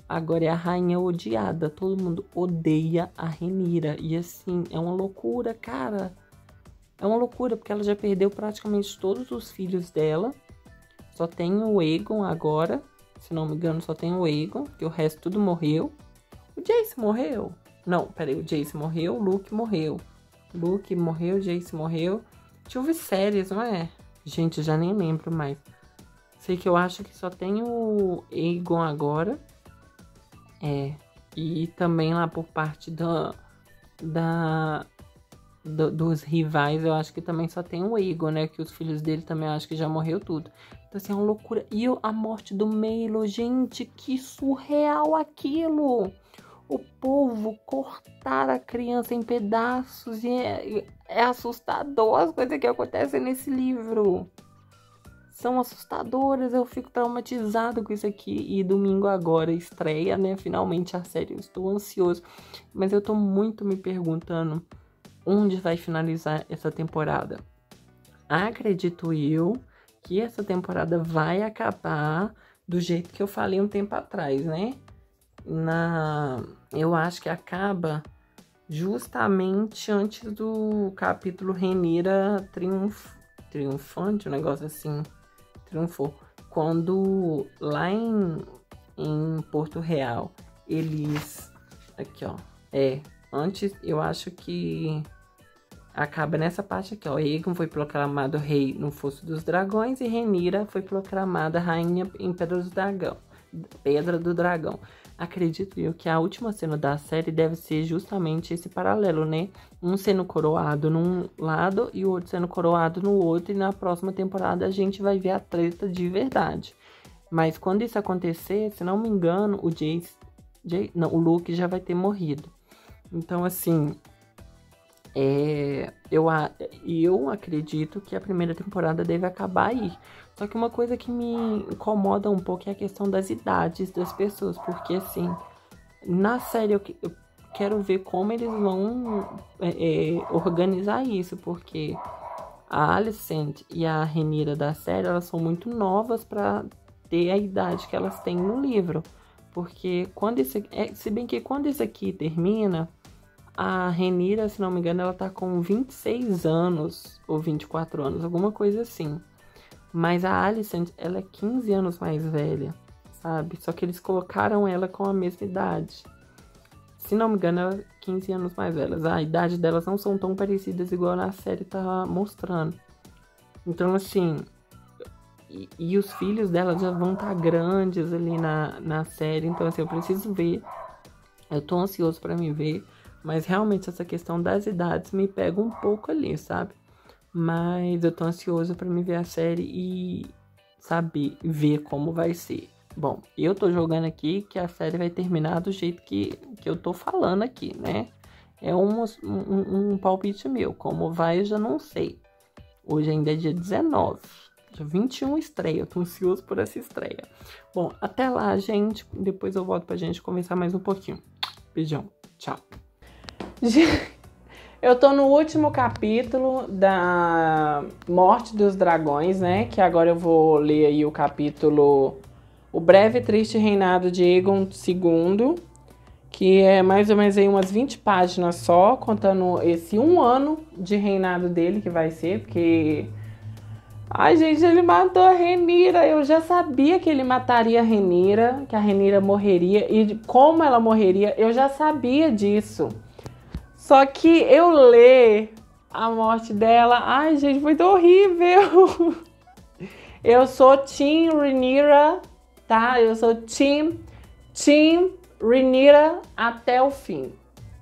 agora é a rainha odiada. Todo mundo odeia a Rhaenyra. E assim, é uma loucura, cara. É uma loucura, porque ela já perdeu praticamente todos os filhos dela. Só tem o Aegon agora. Se não me engano, só tem o Aegon, que o resto tudo morreu. O Jace morreu? Não, peraí, o Jace morreu, o Luke morreu. Luke morreu, Jace morreu. Tinha o Viserys, não é? Gente, eu já nem lembro mais. Sei que eu acho que só tem o Aegon agora. E também lá por parte dos rivais, eu acho que também só tem o Aegon, né? Que os filhos dele também eu acho que já morreu tudo. Então, assim, é uma loucura. E a morte do Maelor, gente, que surreal aquilo! O povo cortar a criança em pedaços. E é assustador as coisas que acontecem nesse livro. São assustadoras, eu fico traumatizado com isso aqui. E domingo agora estreia, né? Finalmente a série, eu estou ansioso. Mas eu tô muito me perguntando onde vai finalizar essa temporada. Acredito eu que essa temporada vai acabar do jeito que eu falei um tempo atrás, né? Eu acho que acaba justamente antes do capítulo Rhaenyra triunfante, um negócio assim, triunfou. Quando lá em Porto Real, eles... Aqui, ó. Antes, eu acho que acaba nessa parte aqui, ó. Aegon foi proclamado rei no Fosso dos Dragões e Rhaenyra foi proclamada rainha em Pedra do Dragão. Pedra do Dragão. Acredito eu que a última cena da série deve ser justamente esse paralelo, né? Um sendo coroado num lado e o outro sendo coroado no outro. E na próxima temporada a gente vai ver a treta de verdade. Mas quando isso acontecer, se não me engano, o Luke já vai ter morrido. Então, assim, eu acredito que a primeira temporada deve acabar aí. Só que uma coisa que me incomoda um pouco é a questão das idades das pessoas. Porque, assim, na série eu quero ver como eles vão organizar isso. Porque a Alicent e a Rhaenyra da série, elas são muito novas pra ter a idade que elas têm no livro. Porque se bem que quando isso aqui termina, a Rhaenyra, se não me engano, ela tá com 26 anos ou 24 anos, alguma coisa assim. Mas a Alicent, ela é 15 anos mais velha, sabe? Só que eles colocaram ela com a mesma idade. Se não me engano, ela é 15 anos mais velha. A idade delas não são tão parecidas igual na série tá mostrando. Então, assim... E os filhos dela já vão estar grandes ali na série. Então, assim, eu preciso ver. Eu tô ansioso pra me ver. Mas, realmente, essa questão das idades me pega um pouco ali, sabe? Mas eu tô ansioso pra me ver a série e saber, ver como vai ser. Bom, eu tô jogando aqui que a série vai terminar do jeito que eu tô falando aqui, né? É um palpite meu. Como vai, eu já não sei. Hoje ainda é dia 19. Dia 21 estreia. Eu tô ansioso por essa estreia. Bom, até lá, gente. Depois eu volto pra gente conversar mais um pouquinho. Beijão. Tchau. Eu tô no último capítulo da Morte dos Dragões, né? Que agora eu vou ler aí o capítulo O Breve e Triste Reinado de Aegon II, que é mais ou menos aí umas 20 páginas só, contando esse 1 ano de reinado dele, que vai ser, porque... Ai, gente, ele matou a Rhaenyra. Eu já sabia que ele mataria a Rhaenyra, que a Rhaenyra morreria, e como ela morreria, eu já sabia disso. Só que eu ler a morte dela, ai, gente, foi tão horrível. Eu sou Team Rhaenyra, tá? Eu sou Team Rhaenyra até o fim.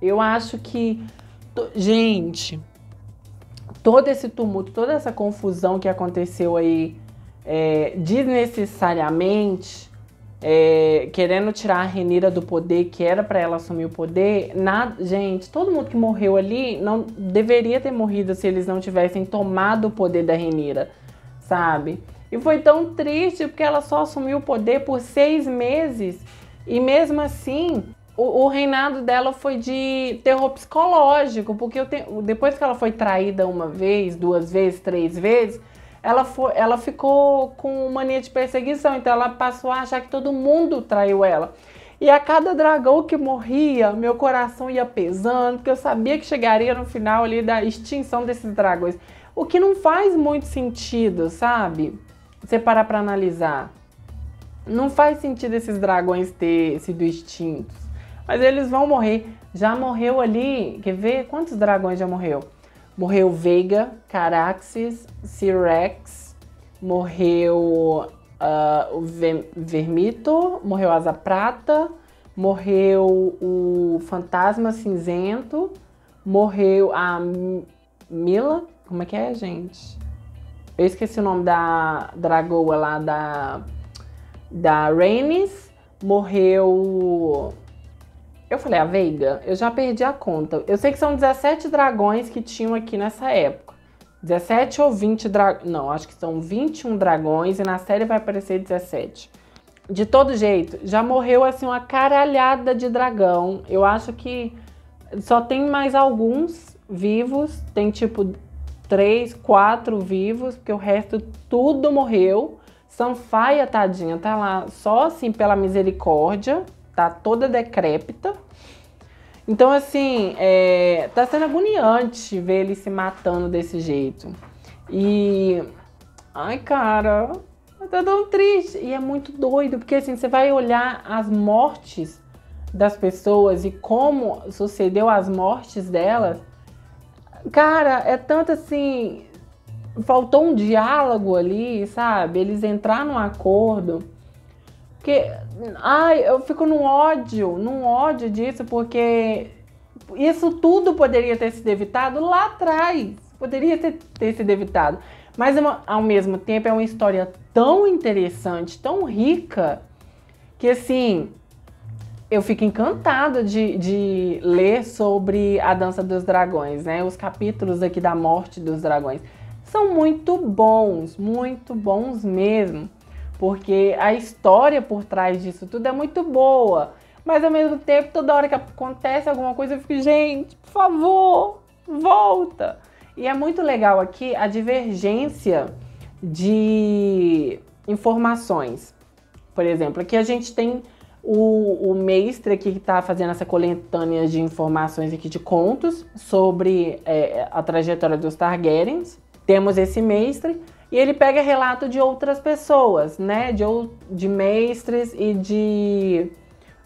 Eu acho que... Gente, todo esse tumulto, toda essa confusão que aconteceu aí desnecessariamente... querendo tirar a Rhaenyra do poder, que era pra ela assumir o poder, gente, todo mundo que morreu ali não deveria ter morrido se eles não tivessem tomado o poder da Rhaenyra, sabe? E foi tão triste porque ela só assumiu o poder por 6 meses e mesmo assim o reinado dela foi de terror psicológico, porque depois que ela foi traída 1 vez, 2 vezes, 3 vezes, ela ficou com mania de perseguição, então ela passou a achar que todo mundo traiu ela. E a cada dragão que morria, meu coração ia pesando, porque eu sabia que chegaria no final ali da extinção desses dragões. O que não faz muito sentido, sabe? Você parar pra analisar. Não faz sentido esses dragões ter sido extintos. Mas eles vão morrer. Já morreu ali, quer ver? Quantos dragões já morreu? Morreu Veiga, Caraxes, Syrax, morreu o Vermito, morreu Asa Prata, morreu o Fantasma Cinzento, morreu a Mila, como é que é, gente? Eu esqueci o nome da dragoa lá da Rhaenys, morreu... Eu falei a Veiga? Eu já perdi a conta. Eu sei que são 17 dragões que tinham aqui nessa época. 17 ou 20 dragões. Não, acho que são 21 dragões e na série vai aparecer 17. De todo jeito, já morreu assim uma caralhada de dragão. Eu acho que só tem mais alguns vivos. Tem tipo 3, 4 vivos, porque o resto tudo morreu. Sanfaia, tadinha, tá lá só assim pela misericórdia. Tá toda decrépita. Então, assim, tá sendo agoniante ver ele se matando desse jeito. E... ai, cara, tá tão triste. E é muito doido, porque assim, você vai olhar as mortes das pessoas e como sucedeu as mortes delas. Cara, é tanto assim... faltou um diálogo ali, sabe? Eles entraram num acordo... Porque, ai, eu fico num ódio disso, porque isso tudo poderia ter sido evitado lá atrás. Poderia ter sido evitado. Mas, ao mesmo tempo, é uma história tão interessante, tão rica, que, assim, eu fico encantada de ler sobre a Dança dos Dragões, né? Os capítulos aqui da Morte dos Dragões são muito bons mesmo. Porque a história por trás disso tudo é muito boa. Mas, ao mesmo tempo, toda hora que acontece alguma coisa, eu fico, gente, por favor, volta. E é muito legal aqui a divergência de informações. Por exemplo, aqui a gente tem o mestre aqui que está fazendo essa coletânea de informações aqui de contos sobre a trajetória dos Targaryens. Temos esse mestre e ele pega relato de outras pessoas, né? De mestres e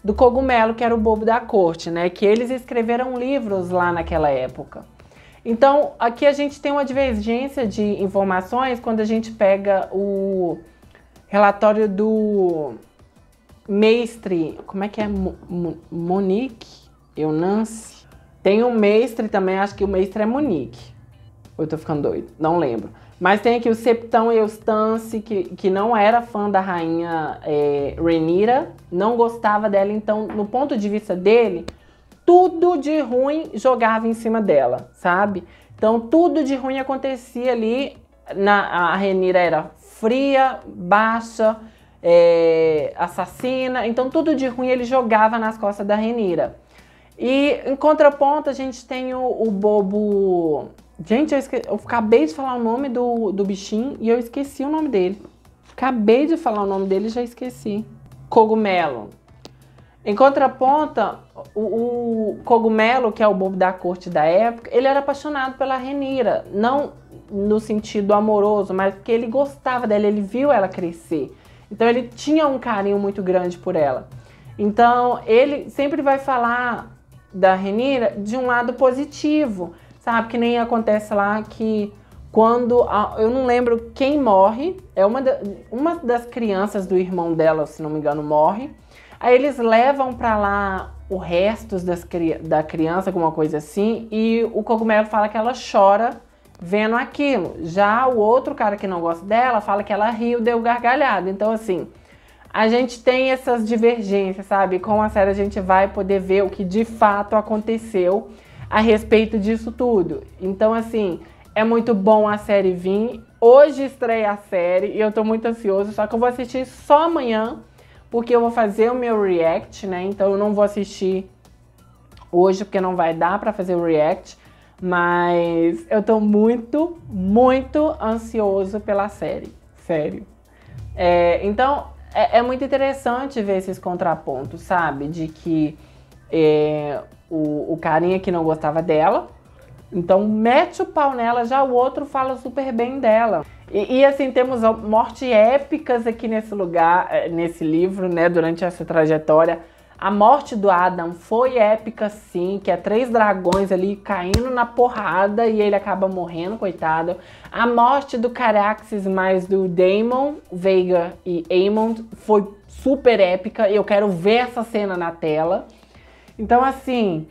do Cogumelo, que era o bobo da corte, né? Que eles escreveram livros lá naquela época. Então, aqui a gente tem uma divergência de informações quando a gente pega o relatório do mestre, como é que é? Monique? Eunance? Tem um mestre também, acho que o mestre é Monique. Ou eu tô ficando doido? Não lembro. Mas tem aqui o Septão Eustace, que não era fã da rainha Rhaenyra, não gostava dela, então, no ponto de vista dele, tudo de ruim jogava em cima dela, sabe? Então, tudo de ruim acontecia ali. A Rhaenyra era fria, baixa, assassina, então tudo de ruim ele jogava nas costas da Rhaenyra. E, em contraponto, a gente tem o bobo... Gente, eu acabei de falar o nome do bichinho e eu esqueci o nome dele. Acabei de falar o nome dele e já esqueci. Cogumelo. Em contraponto, o Cogumelo, que é o bobo da corte da época, ele era apaixonado pela Rhaenyra. Não no sentido amoroso, mas porque ele gostava dela, ele viu ela crescer. Então ele tinha um carinho muito grande por ela. Então ele sempre vai falar da Rhaenyra de um lado positivo. Sabe, que nem acontece lá que quando... eu não lembro quem morre. É uma das crianças do irmão dela, se não me engano, morre. Aí eles levam pra lá o resto da criança, alguma coisa assim. E o Cogumelo fala que ela chora vendo aquilo. Já o outro cara que não gosta dela fala que ela riu, deu gargalhada. Então, assim, a gente tem essas divergências, sabe? Com a série a gente vai poder ver o que de fato aconteceu a respeito disso tudo. Então, assim, é muito bom a série vir. Hoje estreia a série e eu tô muito ansioso, só que eu vou assistir só amanhã, porque eu vou fazer o meu react, né? Então eu não vou assistir hoje, porque não vai dar pra fazer o react, mas eu tô muito, muito ansioso pela série, sério. Então, é muito interessante ver esses contrapontos, sabe? De que o carinha que não gostava dela, então mete o pau nela, já o outro fala super bem dela. E assim, temos mortes épicas aqui nesse lugar, nesse livro, né, durante essa trajetória. A morte do Adam foi épica, sim, que é 3 dragões ali caindo na porrada e ele acaba morrendo, coitado. A morte do Caraxes mais do Daemon, Veiga e Aemond foi super épica e eu quero ver essa cena na tela. Então, assim,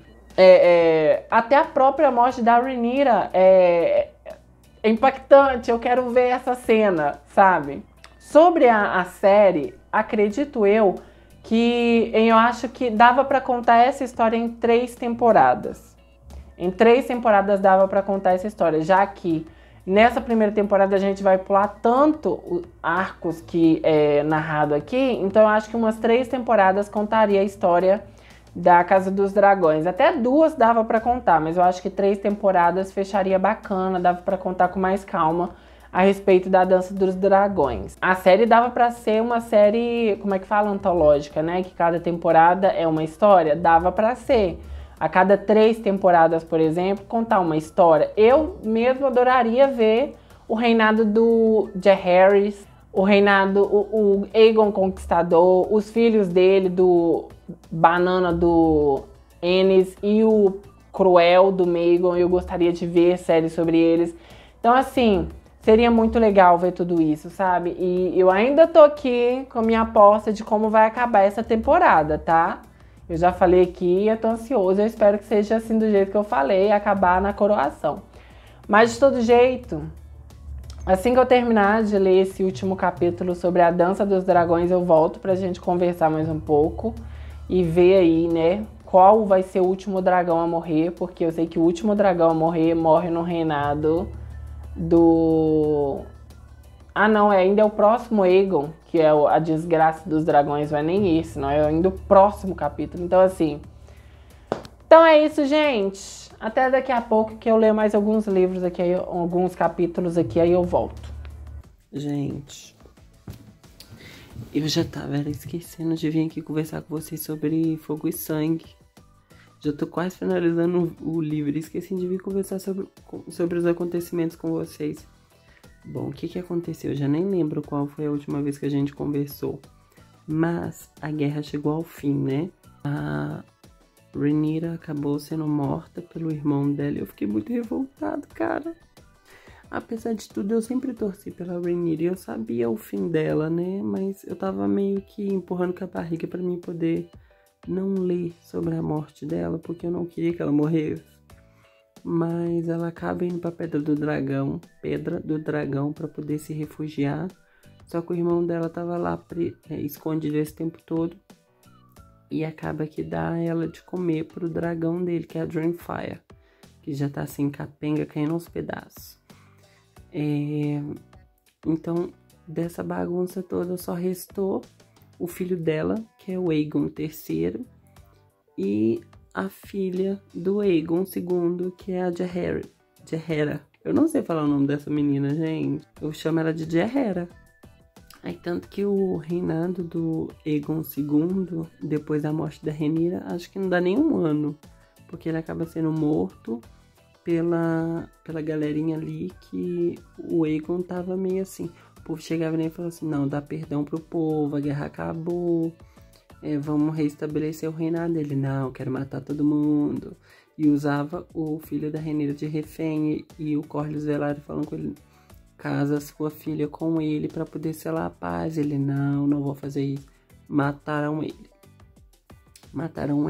até a própria morte da Rhaenyra é impactante, eu quero ver essa cena, sabe? Sobre a série, acredito eu que eu acho que dava pra contar essa história em 3 temporadas. Em 3 temporadas dava pra contar essa história, já que nessa primeira temporada a gente vai pular tanto arcos que é narrado aqui, então eu acho que umas 3 temporadas contaria a história da Casa dos Dragões. Até 2 dava pra contar, mas eu acho que 3 temporadas fecharia bacana, dava pra contar com mais calma a respeito da Dança dos Dragões. A série dava pra ser uma série, como é que fala, antológica, né? Que cada temporada é uma história, dava pra ser. A cada 3 temporadas, por exemplo, contar uma história. Eu mesmo adoraria ver o reinado do Jaehaerys, o reinado, o Aegon Conquistador, os filhos dele, do Banana do Ennis e o Cruel do Maegor. Eu gostaria de ver séries sobre eles. Então, assim, Seria muito legal ver tudo isso, sabe? E eu ainda tô aqui com a minha aposta de como vai acabar essa temporada, tá? Eu já falei aqui, eu tô ansiosa, eu espero que seja assim do jeito que eu falei, acabar na coroação. Mas de todo jeito, assim que eu terminar de ler esse último capítulo sobre a Dança dos Dragões, eu volto pra gente conversar mais um pouco e ver aí, né, qual vai ser o último dragão a morrer, porque eu sei que o último dragão a morrer morre no reinado do... Ah, não, ainda é o próximo Aegon, que é a desgraça dos dragões, não é nem esse, não, é ainda o próximo capítulo. Então, assim... Então é isso, gente. Até daqui a pouco que eu leio mais alguns livros aqui, alguns capítulos aqui, aí eu volto. Gente, eu já tava esquecendo de vir aqui conversar com vocês sobre Fogo e Sangue. Já tô quase finalizando o livro e esqueci de vir conversar sobre os acontecimentos com vocês. Bom, o que aconteceu? Eu já nem lembro qual foi a última vez que a gente conversou. Mas a guerra chegou ao fim, né? A Rhaenyra acabou sendo morta pelo irmão dela e eu fiquei muito revoltado, cara. Apesar de tudo, eu sempre torci pela Rhaenyra e eu sabia o fim dela, né? Mas eu tava meio que empurrando com a barriga pra mim poder não ler sobre a morte dela, porque eu não queria que ela morresse. Mas ela acaba indo pra Pedra do Dragão, pra poder se refugiar. Só que o irmão dela tava lá escondido esse tempo todo. E acaba que dá ela de comer pro dragão dele, que é a Dragonfire, que já tá assim, capenga, caindo aos pedaços. Então, dessa bagunça toda, só restou o filho dela, que é o Aegon III, e a filha do Aegon II, que é a Jaehaera. Eu não sei falar o nome dessa menina, gente. Eu chamo ela de Jaehaera. Aí, tanto que o reinado do Aegon II, depois da morte da Rhaenyra, acho que não dá nem um ano. Porque ele acaba sendo morto pela galerinha ali, que o Aegon tava meio assim. O povo chegava nele e falava assim, não, dá perdão pro povo, a guerra acabou, vamos restabelecer o reinado dele. Não, quero matar todo mundo. E usava o filho da Rhaenyra de refém, e o Corlys Velaryon falando com ele, casa sua filha com ele para poder selar a paz. Ele, não vou fazer isso. Mataram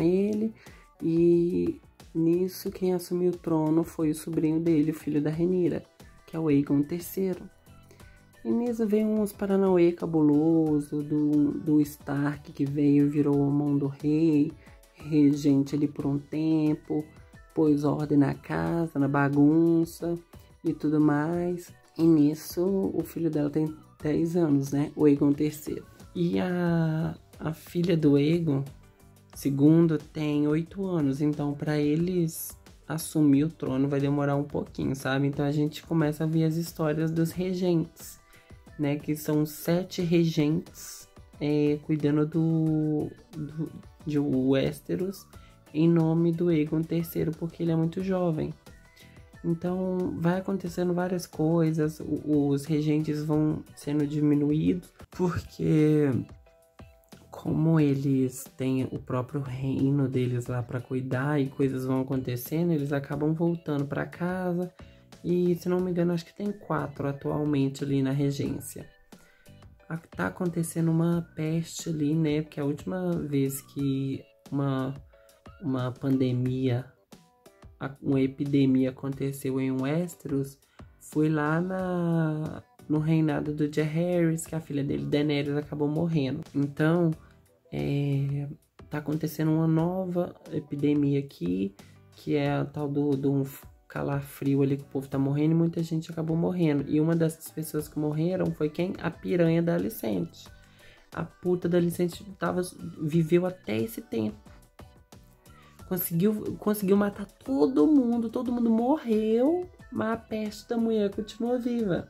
ele e nisso quem assumiu o trono foi o sobrinho dele, o filho da Rhaenyra, que é o Aegon III. E nisso veio uns paranauê cabuloso do Stark, que veio e virou a mão do rei, regente ali por um tempo, pôs ordem na casa, na bagunça e tudo mais. E nisso o filho dela tem 10 anos, né? O Aegon III. E a filha do Aegon II tem 8 anos. Então, para eles assumir o trono vai demorar um pouquinho, sabe? Então a gente começa a ver as histórias dos regentes, né? Que são 7 regentes cuidando de Westeros em nome do Aegon III, porque ele é muito jovem. Então, vai acontecendo várias coisas, os regentes vão sendo diminuídos, porque como eles têm o próprio reino deles lá para cuidar e coisas vão acontecendo, eles acabam voltando para casa. E, se não me engano, acho que tem 4 atualmente ali na regência. Tá acontecendo uma peste ali, né? Porque a última vez que uma pandemia, uma epidemia aconteceu em Westeros, foi lá no reinado do Jaehaerys, que a filha dele, Daenerys, acabou morrendo. Então, tá acontecendo uma nova epidemia aqui, que é a tal do um calafrio ali, que o povo tá morrendo e muita gente acabou morrendo. E uma dessas pessoas que morreram foi quem? A piranha da Alicente. A puta da Alicente viveu até esse tempo. Conseguiu matar todo mundo morreu, mas a peste da mulher continua viva.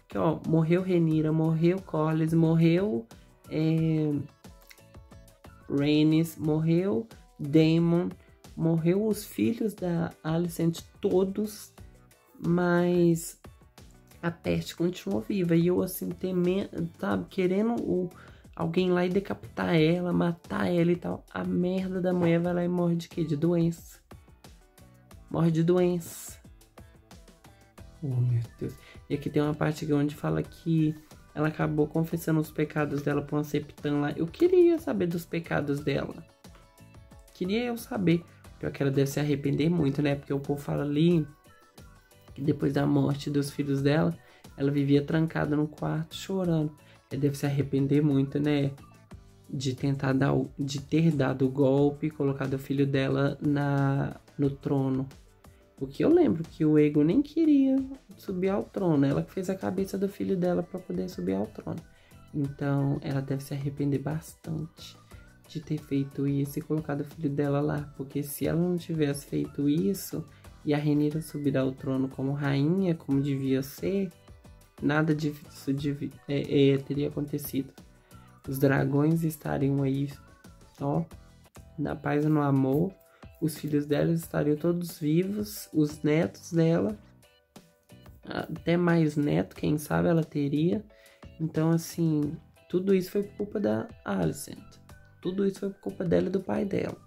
Porque, ó, morreu Rhaenyra, morreu Corlys, morreu Rhaenys, morreu Daemon, morreu os filhos da Alicent todos, mas a peste continuou viva. E eu, assim, temendo, sabe, querendo alguém lá e decapitar ela, matar ela e tal. A merda da mulher vai lá e morre de quê? De doença. Morre de doença. Oh, meu Deus. E aqui tem uma parte onde fala que ela acabou confessando os pecados dela pra uma septã lá. Eu queria saber dos pecados dela. Queria eu saber. Pior que ela deve se arrepender muito, né? Porque o povo fala ali que depois da morte dos filhos dela, ela vivia trancada no quarto chorando. Ela deve se arrepender muito, né? De ter dado o golpe e colocado o filho dela no trono. Porque eu lembro que o Aegon nem queria subir ao trono. Ela que fez a cabeça do filho dela para poder subir ao trono. Então, ela deve se arrepender bastante de ter feito isso e colocado o filho dela lá. Porque se ela não tivesse feito isso e a Rhaenyra subir ao trono como rainha, como devia ser, nada disso teria acontecido. Os dragões estariam aí, ó, na paz e no amor. Os filhos dela estariam todos vivos, os netos dela, até mais neto, quem sabe ela teria. Então, assim, tudo isso foi por culpa da Alicent. Tudo isso foi por culpa dela e do pai dela.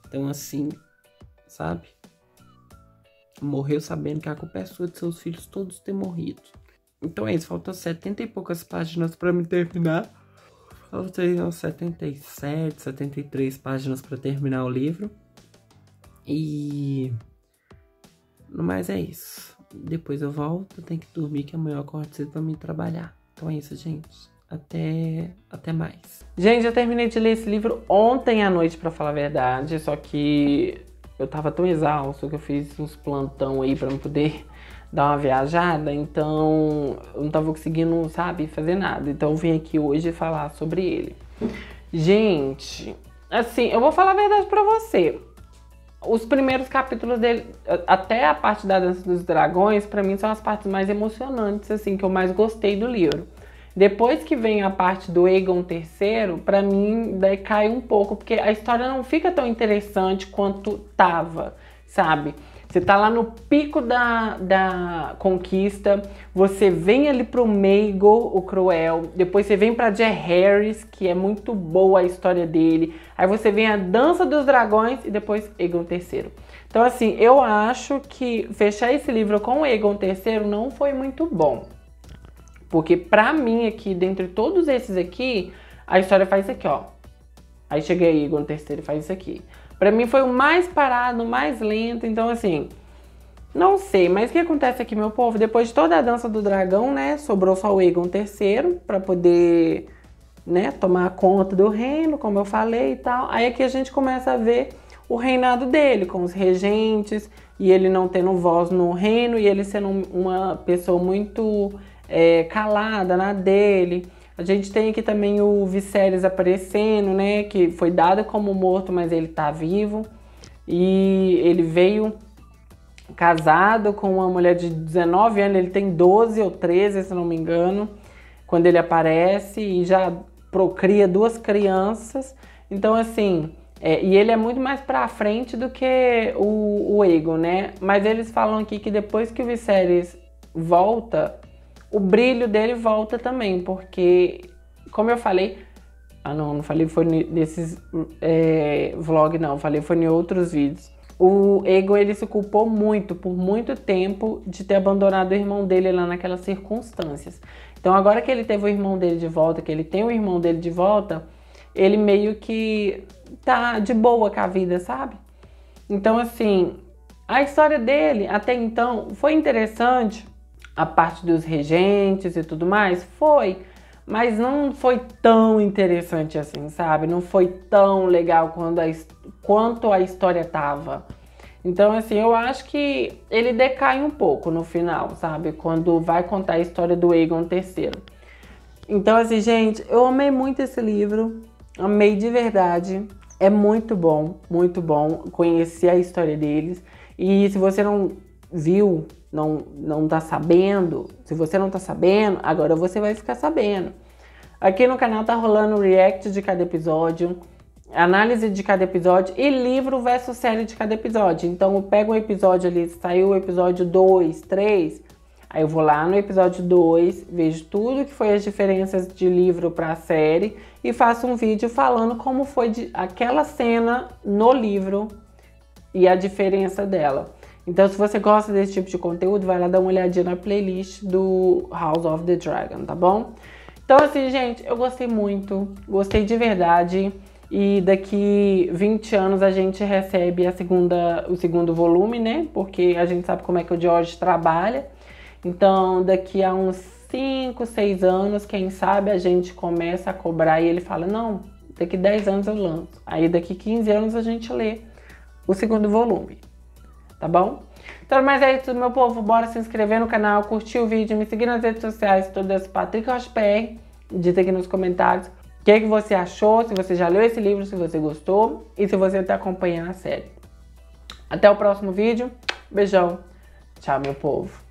Então, assim, sabe? Morreu sabendo que a culpa é sua de seus filhos todos ter morrido. Então é isso, faltam 70 e poucas páginas pra me terminar. Faltam umas 77, 73 páginas pra terminar o livro. E no mais é isso. Depois eu volto, tenho que dormir que amanhã eu acordo cedo pra mim trabalhar. Então é isso, gente. Até mais. Gente, eu terminei de ler esse livro ontem à noite, pra falar a verdade. Só que eu tava tão exausto que eu fiz uns plantão aí pra não poder dar uma viajada. Então eu não tava conseguindo, sabe, fazer nada. Então eu vim aqui hoje falar sobre ele. Gente, assim, eu vou falar a verdade pra você. Os primeiros capítulos dele, até a parte da Dança dos Dragões, pra mim são as partes mais emocionantes, assim, que eu mais gostei do livro. Depois que vem a parte do Aegon III, pra mim daí cai um pouco, porque a história não fica tão interessante quanto tava, sabe? Você tá lá no pico da conquista, você vem ali pro Maegor, o Cruel, depois você vem pra Jaehaerys, que é muito boa a história dele, aí você vem a Dança dos Dragões e depois Aegon III. Então assim, eu acho que fechar esse livro com o Aegon III não foi muito bom. Porque pra mim aqui, dentre todos esses aqui, a história faz isso aqui, ó. Aí chega aí, Aegon III faz isso aqui. Pra mim foi o mais parado, o mais lento, então assim, não sei. Mas o que acontece aqui, meu povo? Depois de toda a Dança do Dragão, né, sobrou só o Aegon III pra poder, né, tomar conta do reino, como eu falei e tal. Aí aqui a gente começa a ver o reinado dele, com os regentes, e ele não tendo voz no reino, e ele sendo uma pessoa muito calada na dele. A gente tem aqui também o Viserys aparecendo, né, que foi dado como morto, mas ele tá vivo. E ele veio casado com uma mulher de 19 anos, ele tem 12 ou 13, se não me engano, quando ele aparece, e já procria 2 crianças. Então, assim, e ele é muito mais pra frente do que o Aegon, né? Mas eles falam aqui que depois que o Viserys volta, o brilho dele volta também, porque, como eu falei... não falei foi nesses vlog, não. Falei foi em outros vídeos. O Aegon, ele se culpou muito, por muito tempo, de ter abandonado o irmão dele lá naquelas circunstâncias. Então, agora que ele teve o irmão dele de volta, que ele tem o irmão dele de volta, ele meio que tá de boa com a vida, sabe? Então, assim, a história dele, até então, foi interessante. A parte dos regentes e tudo mais, foi, mas não foi tão interessante assim, sabe? Não foi tão legal quanto a história tava. Então, assim, eu acho que ele decai um pouco no final, sabe? Quando vai contar a história do Aegon III. Então, assim, gente, eu amei muito esse livro, amei de verdade. É muito bom conhecer a história deles. E se você não viu, não tá sabendo, se você não tá sabendo, agora você vai ficar sabendo. Aqui no canal tá rolando o react de cada episódio, análise de cada episódio e livro versus série de cada episódio. Então eu pego um episódio ali, saiu o episódio 2, 3, aí eu vou lá no episódio 2, vejo tudo que foi as diferenças de livro pra série e faço um vídeo falando como foi aquela cena no livro e a diferença dela. Então, se você gosta desse tipo de conteúdo, vai lá dar uma olhadinha na playlist do House of the Dragon, tá bom? Então, assim, gente, eu gostei muito, gostei de verdade. E daqui 20 anos a gente recebe o segundo volume, né? Porque a gente sabe como é que o George trabalha. Então, daqui a uns 5, 6 anos, quem sabe, a gente começa a cobrar e ele fala, não, daqui 10 anos eu lanço. Aí daqui 15 anos a gente lê o segundo volume, tá bom? Então, mas é isso, meu povo. Bora se inscrever no canal, curtir o vídeo, me seguir nas redes sociais, todas Patrick Rocha PR. Diz aqui nos comentários o que você achou, se você já leu esse livro, se você gostou e se você está acompanhando a série. Até o próximo vídeo. Beijão. Tchau, meu povo.